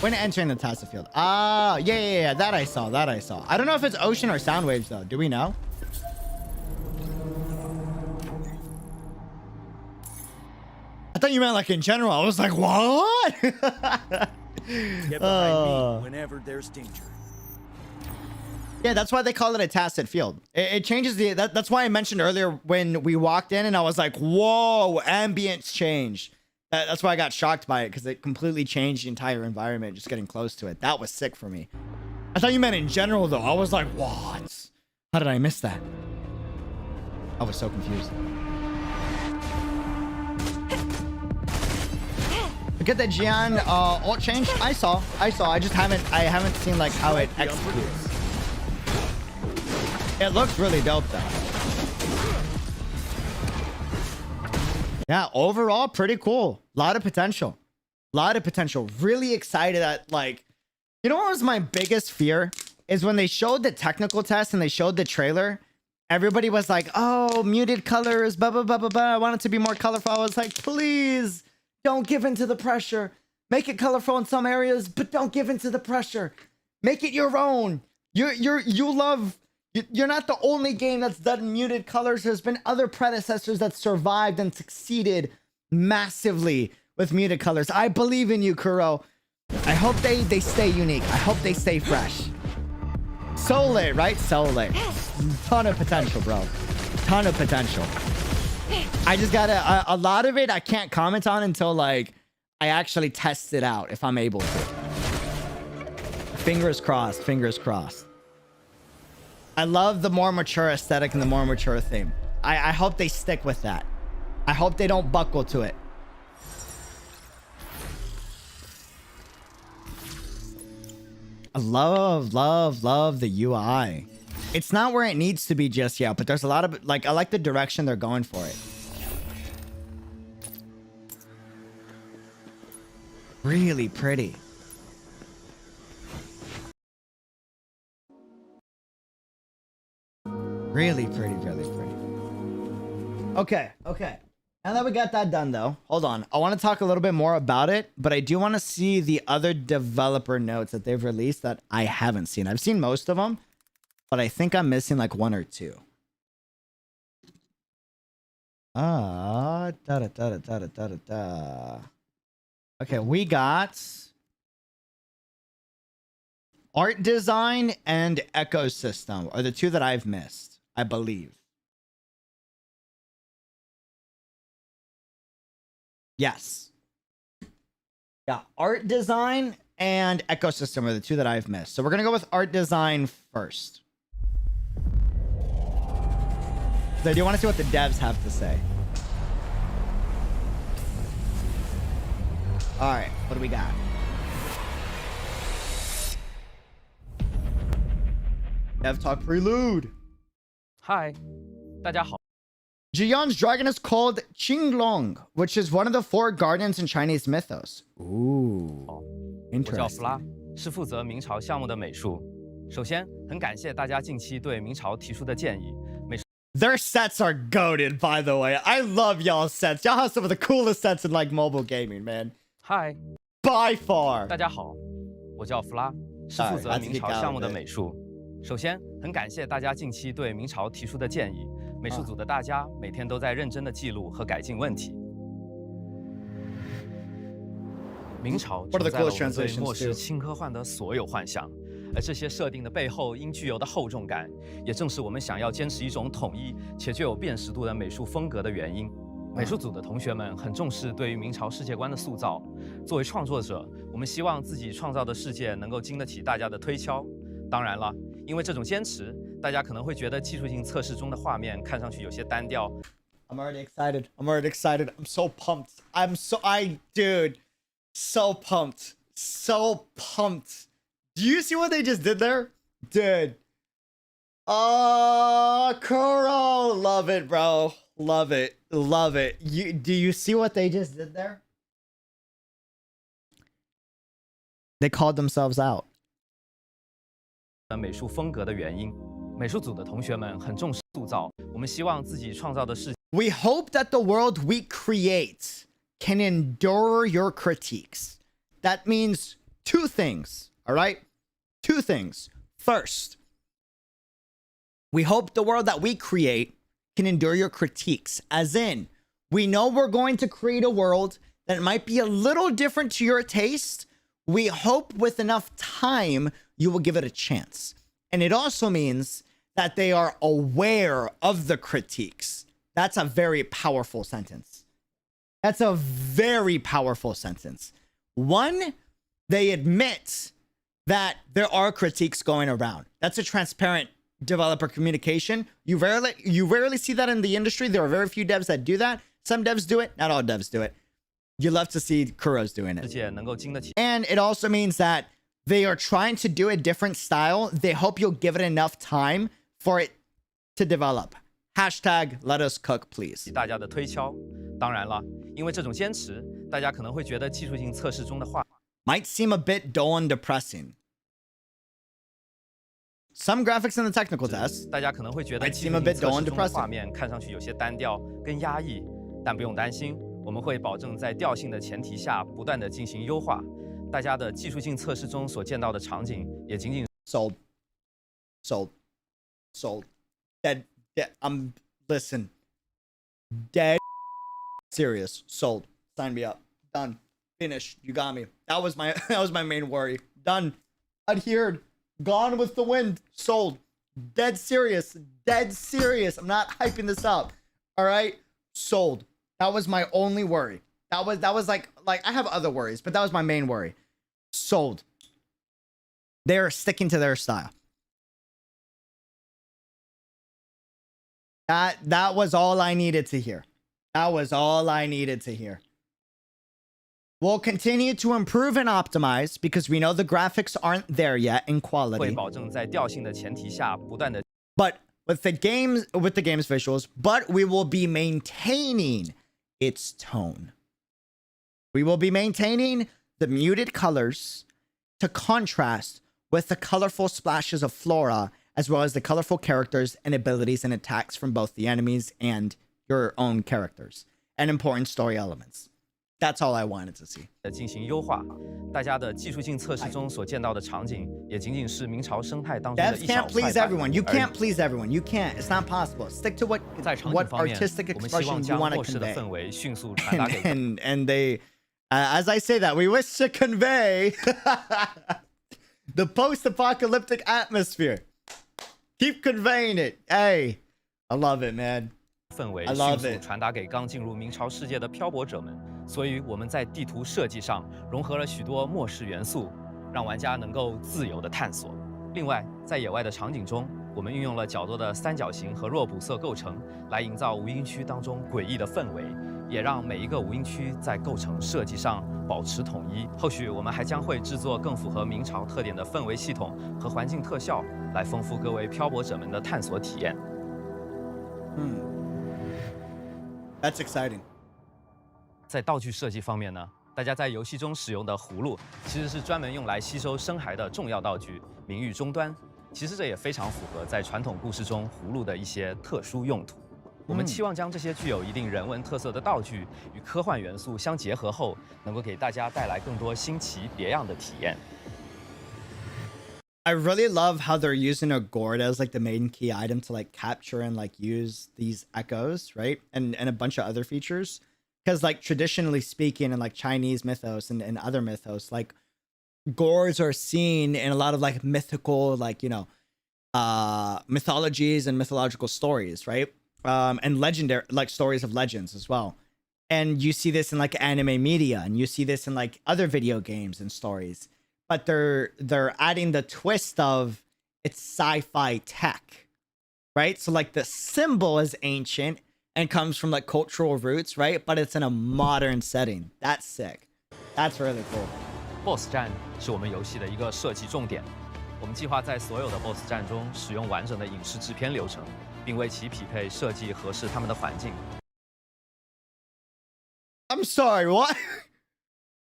When entering the tacit field. Ah, yeah. That I saw. I don't know if it's ocean or sound waves, though. Do we know? I thought you meant like in general. I was like, what? Get behind me whenever there's danger. Yeah, that's why they call it a tacit field. It changes the... That's why I mentioned earlier when we walked in and I was like, whoa, ambience change. That's why I got shocked by it, because it completely changed the entire environment just getting close to it. That was sick for me. I thought you meant in general, though. I was like, what? How did I miss that? I was so confused. Look at the Jian ult change. I saw. I just haven't seen like how it executes. It looks really dope though. Yeah, overall, pretty cool. A lot of potential. Really excited at, like... You know what was my biggest fear? Is when they showed the technical test and they showed the trailer, everybody was like, oh, muted colors, blah, blah, blah, blah, blah. I want it to be more colorful. I was like, please, don't give in to the pressure. Make it colorful in some areas, but don't give in to the pressure. Make it your own. You're not the only game that's done muted colors. There's been other predecessors that survived and succeeded massively with muted colors. I believe in you, Kuro. I hope they stay unique. I hope they stay fresh. Soleil, right? Soleil. Ton of potential, bro. Ton of potential. I just gotta... a lot of it I can't comment on until, like, I actually test it out, if I'm able to. Fingers crossed. Fingers crossed. I love the more mature aesthetic and the more mature theme. I hope they stick with that. I hope they don't buckle to it. I love the UI. It's not where it needs to be just yet, but there's a lot of, like, I like the direction they're going for it. Really pretty. Really pretty. Okay. Now that we got that done, though, hold on. I want to talk a little bit more about it, but I do want to see the other developer notes that they've released that I haven't seen. I've seen most of them, but I think I'm missing like one or two. Okay, we got art design and ecosystem are the two that I've missed, I believe. Yes. Yeah, art design and ecosystem are the two that I've missed. So we're going to go with art design first. So I do want to see what the devs have to say. All right, what do we got? Dev Talk Prelude. Hi, 大家好。 Jiyan's dragon is called Qinglong, which is one of the 4 guardians in Chinese mythos. Ooh, 我叫弗 interesting. 拉，是负责明朝项目的美术。首先，很感谢大家近期对明朝提出的建议，美术 Their sets are goated, by the way. I love y'all's sets. Y'all have some of the coolest sets in like mobile gaming, man. 嗨， By far. 大家好，我叫弗拉，是负责 Sorry, 明朝项目的美术。首先，很感谢大家近期对明朝提出的建议，美术组的大家每天都在认真的记录和改进问题。明朝承载了我们对末世轻科幻的所有幻想。 而这些设定的背后应具有的厚重感，也正是我们想要坚持一种统一且具有辨识度的美术风格的原因。美术组的同学们很重视对于明朝世界观的塑造。作为创作者，我们希望自己创造的世界能够经得起大家的推敲。当然了，因为这种坚持，大家可能会觉得技术性测试中的画面看上去有些单调。I'm already excited. I'm already excited. I'm so pumped. Dude, so pumped. So pumped. Do you see what they just did there? Dude. Oh, Kuro. Love it, bro. Love it. Love it. Do you see what they just did there? They called themselves out. 美术风格的原因，美术组的同学们很重视塑造。我们希望自己创造的世界。We hope that the world we create can endure your critiques. That means two things. All right? Two things. First, we hope the world that we create can endure your critiques. As in, we know we're going to create a world that might be a little different to your taste. We hope with enough time, you will give it a chance. And it also means that they are aware of the critiques. That's a very powerful sentence. That's a very powerful sentence. One, they admit that there are critiques going around. That's a transparent developer communication. You rarely see that in the industry. There are very few devs that do that. Some devs do it. Not all devs do it. You love to see Kuro's doing it. And it also means that they are trying to do a different style. They hope you'll give it enough time for it to develop. Hashtag let us cook, please. 大家的推敲。当然了，因为这种坚持，大家可能会觉得技术性测试中的画 might seem a bit dull and depressing. Some graphics in the technical tests 大家可能会觉得 might 技 seem 术 a 性 bit 测 dull 试 and 中的画 depressing. 面看上去有些单调跟压抑，但不用担心，我们会保证在调性的前提下不断的进行优化。大家的技术性测试中所见到的场景也仅仅 Sold. Dead. Listen. Dead serious. Sold. Sign me up. Done. Finished. You got me. That was my main worry. Done. Adhered. Gone with the wind. Sold. Dead serious. I'm not hyping this up. All right. Sold. That was my only worry. That was like I have other worries, but that was my main worry. Sold. They're sticking to their style. That was all I needed to hear. We'll continue to improve and optimize because we know the graphics aren't there yet in 会 quality. 保证在调性的前提下不断的 But with the game's visuals, but we will be maintaining its tone. We will be maintaining the muted colors to contrast with the colorful splashes of flora, as well as the colorful characters and abilities and attacks from both the enemies and your own characters, and important story elements. That's all I wanted to see. 进行优化。大家的技术性测试中所见到的场景，也仅仅是明朝生态当中的 Devs 一小 can't 块 please 板 everyone. You 而已 can't please everyone. You can't. It's not possible. Stick to what 在场景方面， artistic 我们希望 expression you 将 want to 末世的 convey. 氛围迅速传达给 And they, as I say that, we wish to convey the post-apocalyptic atmosphere. Keep conveying it. Hey, I love it, man. 氛围 I 迅 love 速 it. 传达给刚进入明朝世界的漂泊者们。所以我们在地图设计上融合了许多末世元素，让玩家能够自由地探索。另外，在野外的场景中，我们运用了较多的三角形和弱补色构成，来营造无音区当中诡异的氛围，也让每一个无音区在构成设计上保持统一。后续我们还将会制作更符合明朝特点的氛围系统和环境特效，来丰富各位漂泊者们的探索体验。That's exciting. 在道具设计方面呢，大家在游戏中使用的葫芦其实是专门用来吸收深海的重要道具，名誉终端。其实这也非常符合在传统故事中葫芦的一些特殊用途。我们期望将这些具有一定人文特色的道具与科幻元素相结合后，能够给大家带来更多新奇别样的体验。I really love how they're using a gourd as like the main key item to like capture and like use these echoes, right? And a bunch of other features. Because like traditionally speaking in like Chinese mythos and other mythos, like gourds are seen in a lot of like mythical, like, you know, mythologies and mythological stories, right? And legendary, like stories of legends as well. And you see this in like anime media, and you see this in like other video games and stories. But they're adding the twist of it's sci-fi tech, right? So like the symbol is ancient and comes from like cultural roots, right? But it's in a modern setting. That's sick. That's really cool. BOSS 战是我们游戏的一个设计重点。我们计划在所有的 BOSS 战中使用完整的影视制片流程，并为其匹配设计合适他们的环境。I'm sorry, what?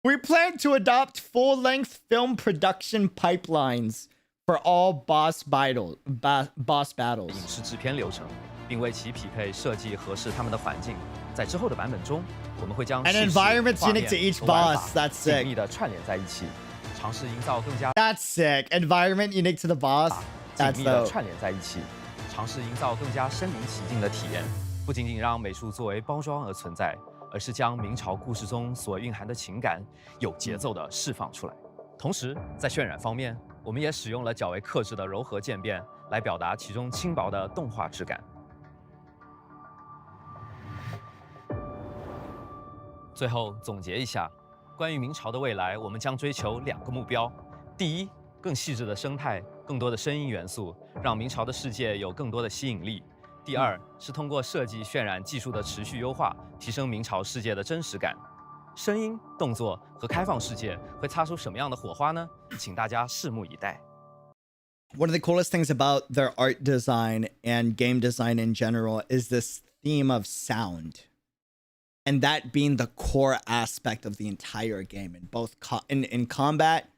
We plan to adopt full-length film production pipelines for all boss battles. 影视制片流程，并为其匹配设计合适他们的环境。在之后的版本中，我们会将 An environment's unique to each boss. That's 紧 sick. 密的串联在一起，尝试营造更加 That's sick. Environment unique to the boss. 紧 That's 密的 dope. 串联在一起，尝试营造更加身临其境的体验。不仅仅让美术作为包装而存在，而是将明朝故事中所蕴含的情感有节奏地释放出来。同时，在渲染方面，我们也使用了较为克制的柔和渐变来表达其中轻薄的动画质感。最后总结一下，关于明朝的未来，我们将追求2个目标：第一，更细致的生态，更多的声音元素，让明朝的世界有更多的吸引力；第二，是通过设计渲染技术的持续优化，提升明朝世界的真实感。声音、动作和开放世界会擦出什么样的火花呢？请大家拭目以待。One of the coolest things about their art design and game design in general is this theme of sound. And that being the core aspect of the entire game in both in combat,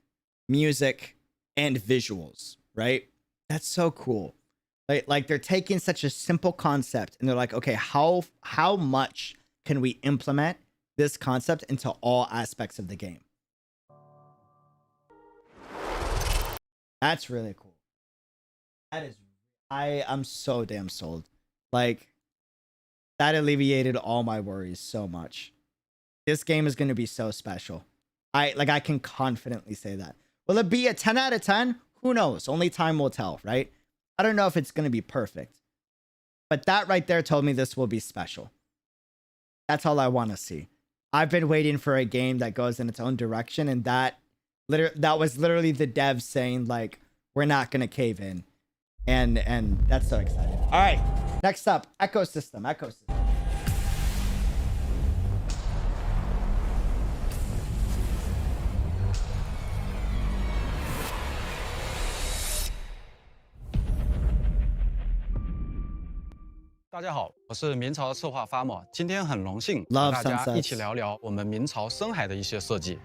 music, and visuals, right? That's so cool. Like they're taking such a simple concept and they're like, okay, how much can we implement this concept into all aspects of the game? That's really cool. That is, I'm so damn sold. Like, that alleviated all my worries so much. This game is going to be so special. I can confidently say that. Will it be a 10 out of 10? Who knows? Only time will tell, right? I don't know if it's going to be perfect. But that right there told me this will be special. That's all I want to see. I've been waiting for a game that goes in its own direction, and that was literally the devs saying, like, we're not going to cave in. And that's so exciting. All right. Next up, ecosystem. 大家好，我是明朝策划发莫，今天很荣幸和 Love 大家 sunsets. 一起聊聊我们明朝深海的一些设计。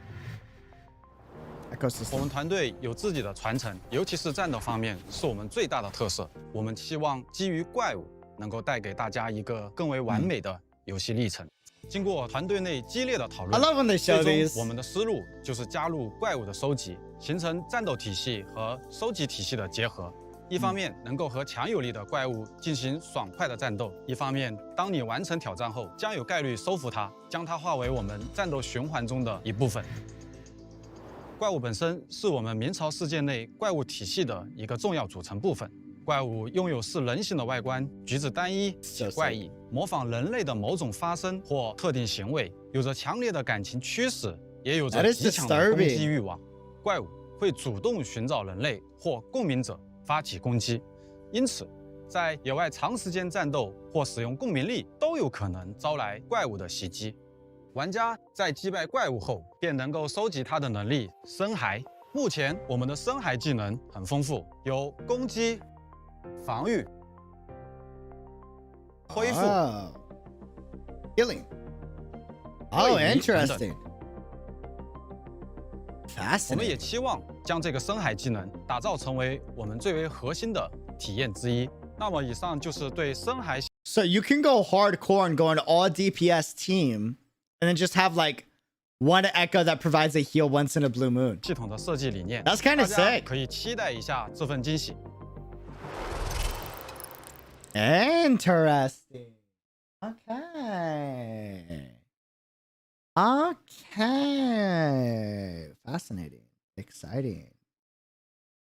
我 Ecosystem. 们团队有自己的传承，尤其是战斗方面是我们最大的特色。我们期望基于怪物，能够带给大家一个更为完美的游戏历程。经过团队内激烈的讨 I 论， love when they show 最 these. 终我们的思路就是加入怪物的收集，形成战斗体系和收集体系的结合。一方面能够和强有力的怪物进行爽快的战斗，一方面当你完成挑战后，将有概率收服它，将它化为我们战斗循环中的一部分。怪物本身是我们明朝世界内怪物体系的一个重要组成部分。怪物拥有似人形的外观，举止单一且怪异，模仿人类的某种发声或特定行为，有着强烈的感情驱使，也有着极强的攻击欲望。怪物会主动寻找人类或共鸣者发起攻击，因此，在野外长时间战斗或使用共鸣力都有可能招来怪物的袭击。玩家在击败怪物后，便能够收集它的能力深海。目前我们的深海技能很丰富，有攻击、防御、恢复、Healing. 位移等等。 Interesting. 我们也 Fascinating. 期望将这个深海技能打造成为我们最为核心的体验之一。那么以上就是对深海 So you can go hardcore and go into all DPS team, and then just have like one echo that provides a heal once in a blue moon. 系统的设计理念。 That's kind of 大家 sick. 可以期待一下这份惊喜。 Interesting. Okay. Okay. Fascinating. Exciting.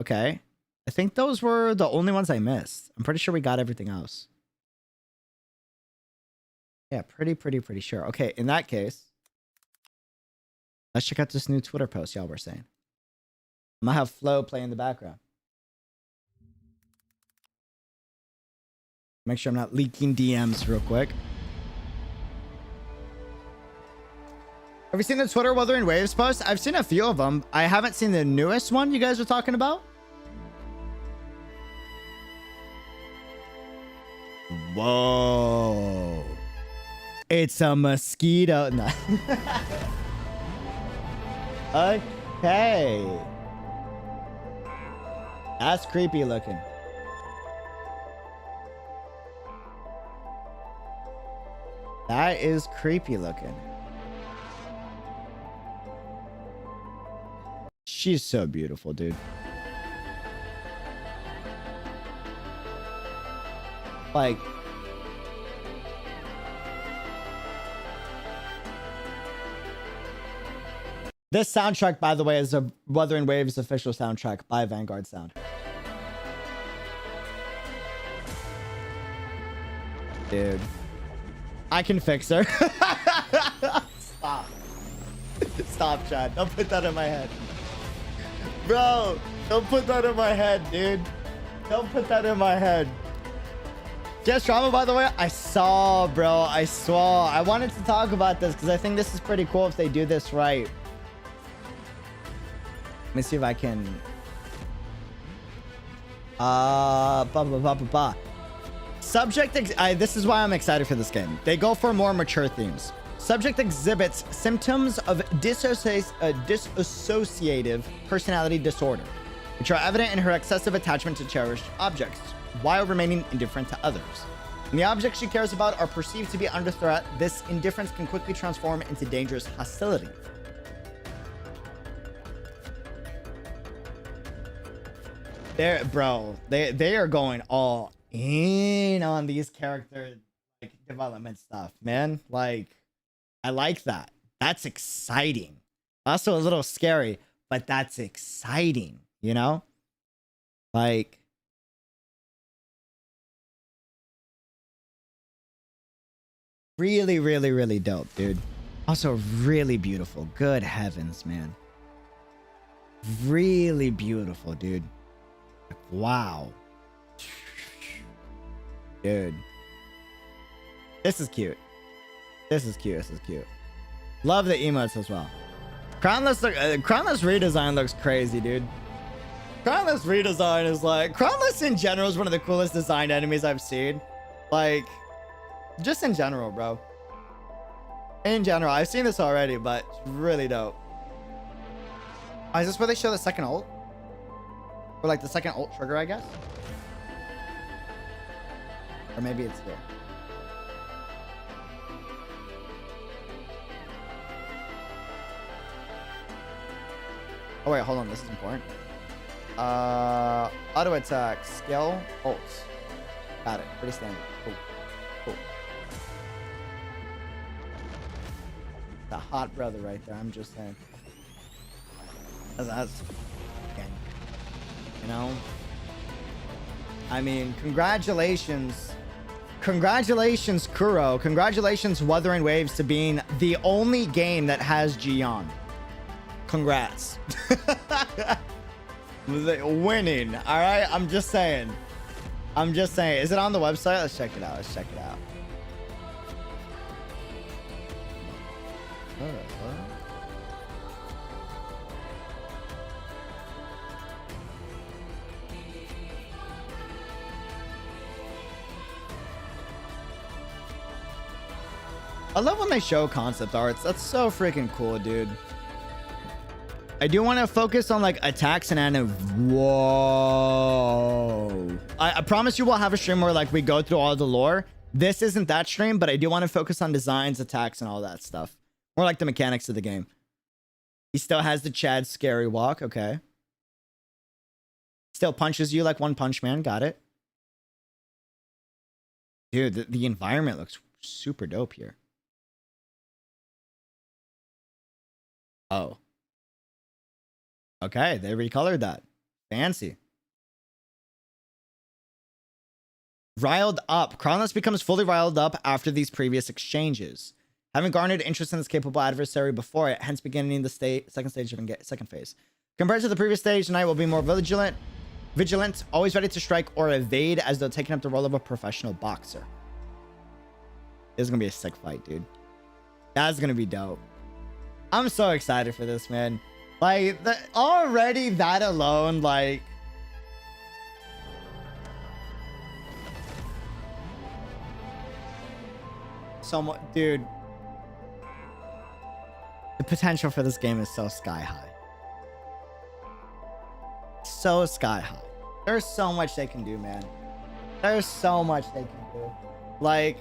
Okay. I think those were the only ones I missed. I'm pretty sure we got everything else. Yeah, pretty sure. Okay, in that case, let's check out this new Twitter post y'all were saying. I'm gonna have Flo play in the background. Make sure I'm not leaking DMs real quick. Have you seen the Twitter Wuthering Waves post? I've seen a few of them. I haven't seen the newest one you guys are talking about. Whoa. It's a mosquito. No. Okay. That's creepy looking. That is creepy looking. She's so beautiful, dude. Like, this soundtrack, by the way, is a Wuthering Waves official soundtrack by Vanguard Sound. Dude. I can fix her. Stop. Stop, Chad. Don't put that in my head. Bro, don't put that in my head, dude. Don't put that in my head. Just drama, by the way, I saw, bro. I saw. I wanted to talk about this because I think this is pretty cool if they do this right. Let me see if I can. Subject. This is why I'm excited for this game. They go for more mature themes. Subject exhibits symptoms of dissociative personality disorder, which are evident in her excessive attachment to cherished objects, while remaining indifferent to others. When the objects she cares about are perceived to be under threat, this indifference can quickly transform into dangerous hostility. They are going all in on these character like development stuff, man. Like, I like that. That's exciting. Also a little scary, but that's exciting, you know? Like, really dope, dude. Also really beautiful. Good heavens, man. Really beautiful, dude. Like, wow. Dude. This is cute. This is cute. Love the emotes as well. Crownless redesign looks crazy, dude. Crownless redesign is like... Crownless in general is one of the coolest designed enemies I've seen. Like, just in general, bro. In general. I've seen this already, but it's really dope. Oh, is this where they show the second ult? Or like the second ult trigger, I guess? Or maybe it's here. Oh wait, hold on, this is important. Auto attack, skill, ults. Got it, pretty standard. Cool. The hot brother right there, I'm just saying. That's again, you know? I mean, congratulations, Kuro. Congratulations, Wuthering Waves, to being the only game that has Gion. Congrats. Winning. All right. I'm just saying. Is it on the website? Let's check it out. I love when they show concept arts. That's so freaking cool, dude. I do want to focus on like attacks and whoa. I promise you we'll have a stream where like we go through all the lore. This isn't that stream, but I do want to focus on designs, attacks, and all that stuff. More like the mechanics of the game. He still has the Chad scary walk. Okay. Still punches you like One Punch Man. Got it. Dude, the environment looks super dope here. Oh. Okay, they recolored that. Fancy. Riled up. Kronlos becomes fully riled up after these previous exchanges, having garnered interest in this capable adversary before it, hence beginning the second stage of second phase. Compared to the previous stage, Knight will be more vigilant, always ready to strike or evade as though taking up the role of a professional boxer. This is gonna be a sick fight, dude. That's gonna be dope. I'm so excited for this, man. Like, already that alone, like... Dude. The potential for this game is so sky high. So sky high. There's so much they can do, man. There's so much they can do. Like...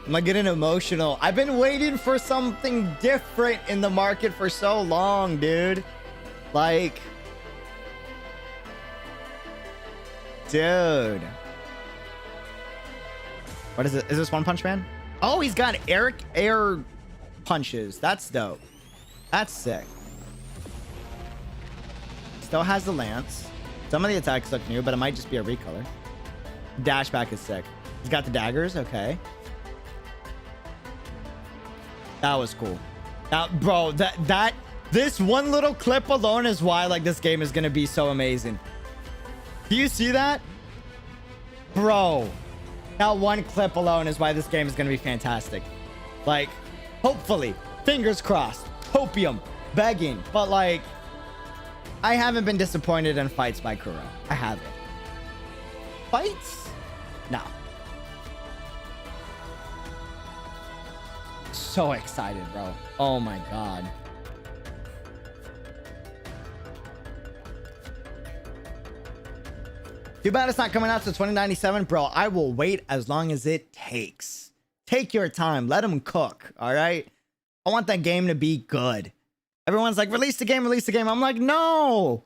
I'm like getting emotional. I've been waiting for something different in the market for so long, dude. Like... Dude. What is it? Is this One Punch Man? Oh, he's got air punches. That's dope. That's sick. Still has the lance. Some of the attacks look new, but it might just be a recolor. Dash back is sick. He's got the daggers. Okay. That was cool. Bro, this one little clip alone is why like this game is gonna be so amazing. Do you see that? Bro, that one clip alone is why this game is gonna be fantastic. Like, hopefully, fingers crossed, hopium, begging, but like, I haven't been disappointed in fights by Kuro. I haven't. Fights? No. So excited, bro. Oh my god. Too bad it's not coming out to 2097, bro. I will wait as long as it takes. Take your time. Let them cook, all right? I want that game to be good. Everyone's like, release the game, release the game. I'm like, no.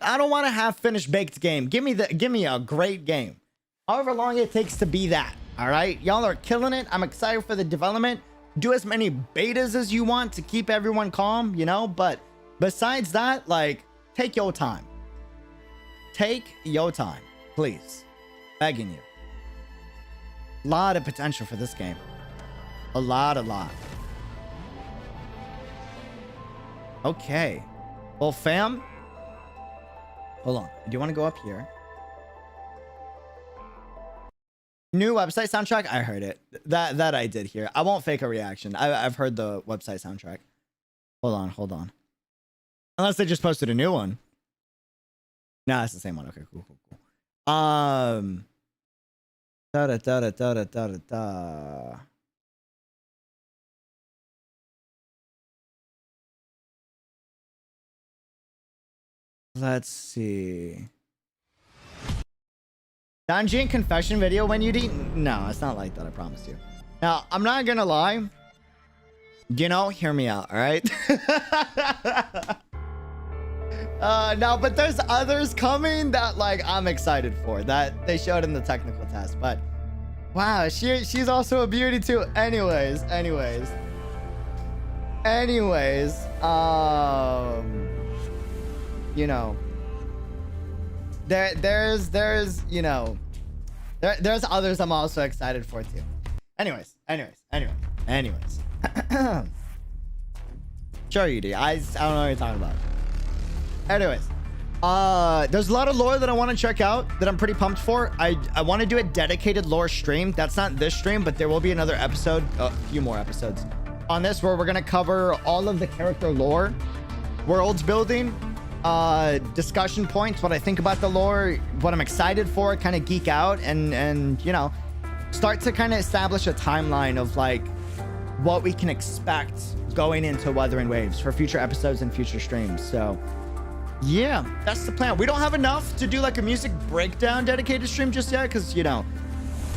I don't want a half-finished baked game. Give me a great game. However long it takes to be that, all right? Y'all are killing it. I'm excited for the development. Do as many betas as you want to keep everyone calm, you know? But besides that, like, take your time. Take your time, please. Begging you. A lot of potential for this game. A lot. Okay. Well, fam. Hold on. Do you want to go up here? New website soundtrack? I heard it. That I did hear. I won't fake a reaction. I've heard the website soundtrack. Hold on. Unless they just posted a new one. No, it's the same one. Okay, cool. Let's see. Dungeon confession video when you eat? No, it's not like that. I promise you. Now, I'm not gonna lie. You know, hear me out, all right? No, but there's others coming that like I'm excited for that they showed in the technical test. But wow, she's also a beauty too. Anyways, you know, there's you know, there's others I'm also excited for too. Anyways. Sure you do. I don't know what you're talking about. Anyways, there's a lot of lore that I want to check out that I'm pretty pumped for. I want to do a dedicated lore stream. That's not this stream, but there will be another episode, a few more episodes on this where we're going to cover all of the character lore, worlds building, discussion points, what I think about the lore, what I'm excited for, kind of geek out and you know, start to kind of establish a timeline of like what we can expect going into Wuthering Waves for future episodes and future streams. So yeah, that's the plan. We don't have enough to do like a music breakdown dedicated stream just yet, because you know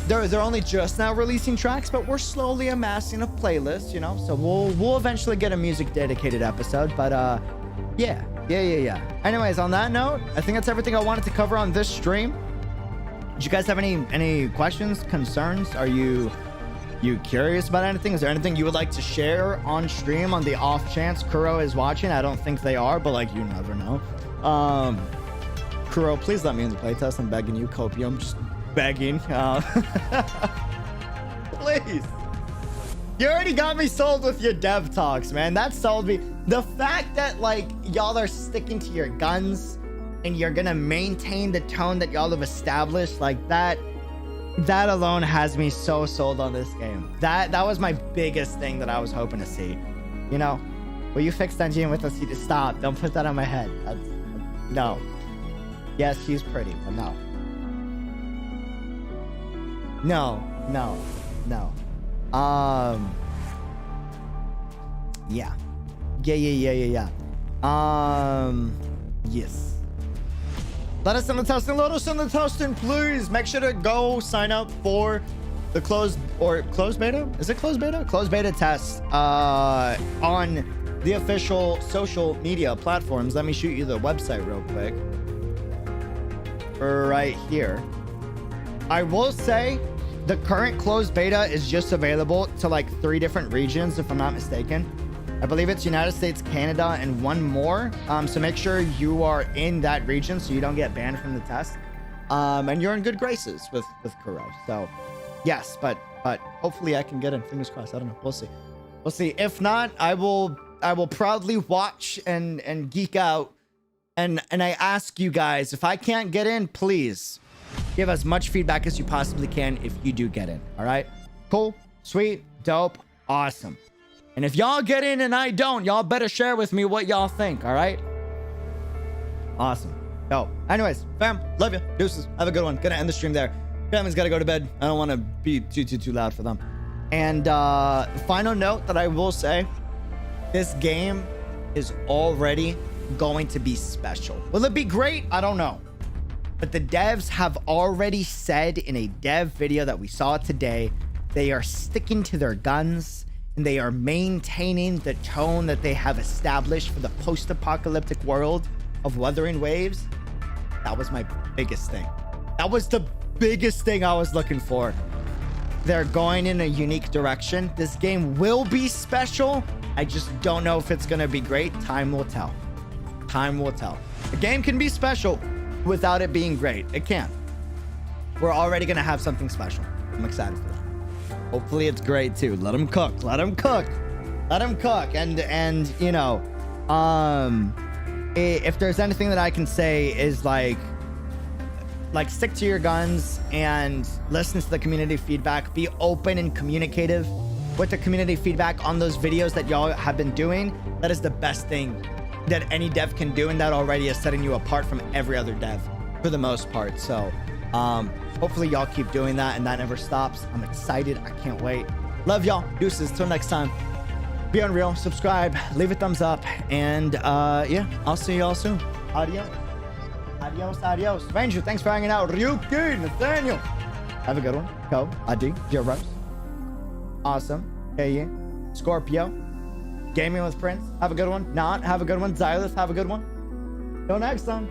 they're only just now releasing tracks, but we're slowly amassing a playlist, you know, so we'll eventually get a music dedicated episode. But yeah. Anyways, on that note, I think that's everything I wanted to cover on this stream. Did you guys have any questions, concerns? Are you curious about anything? Is there anything you would like to share on stream on the off chance Kuro is watching? I don't think they are, but like, you never know. Kuro, please let me in the playtest. I'm begging you. Copium, just begging. Please. You already got me sold with your dev talks, man. That sold me. The fact that like y'all are sticking to your guns and you're gonna maintain the tone that y'all have established, like that alone has me so sold on this game. That was my biggest thing that I was hoping to see. You know, will you fix Dungeon with us? Stop. Don't put that on my head. No. Yes, she's pretty, but no. No. Yeah. Yes. Let us in the toasting, please. Make sure to go sign up for the closed beta. Is it closed beta? Closed beta test on the official social media platforms. Let me shoot you the website real quick. Right here. I will say the current closed beta is just available to like 3 different regions, if I'm not mistaken. I believe it's United States, Canada, and 1 more. So make sure you are in that region so you don't get banned from the test. And you're in good graces with Kuro. So yes, but hopefully I can get in. Fingers crossed. I don't know. We'll see. If not, I will proudly watch and geek out. And I ask you guys, if I can't get in, please give as much feedback as you possibly can if you do get in. All right? Cool, sweet, dope, awesome. And if y'all get in and I don't, y'all better share with me what y'all think. All right? Awesome. Yo. Anyways, fam, love you. Deuces. Have a good one. Gonna end the stream there. Family's gotta go to bed. I don't want to be too loud for them. And final note that I will say, this game is already going to be special. Will it be great? I don't know. But the devs have already said in a dev video that we saw today, they are sticking to their guns and they are maintaining the tone that they have established for the post-apocalyptic world of Wuthering Waves. That was my biggest thing. That was the biggest thing I was looking for. They're going in a unique direction. This game will be special. I just don't know if it's going to be great. Time will tell. Time will tell. The game can be special without it being great. It can. We're already going to have something special. I'm excited for that. Hopefully it's great too. Let them cook. Let them cook. Let them cook. And you know, if there's anything that I can say is like stick to your guns and listen to the community feedback. Be open and communicative with the community feedback on those videos that y'all have been doing. That is the best thing that any dev can do, and that already is setting you apart from every other dev for the most part. So hopefully y'all keep doing that and that never stops. I'm excited. I can't wait. Love y'all. Deuces. Till next time. Be unreal. Subscribe. Leave a thumbs up. And yeah, I'll see y'all soon. Adios. Adios. Ranger, thanks for hanging out. Ryuki, Nathaniel. Have a good one. Ko, Adi, Euros. Awesome. Hey, Scorpio. Gaming with Prince. Have a good one. Not. Have a good one. Xylus. Have a good one. Till next time.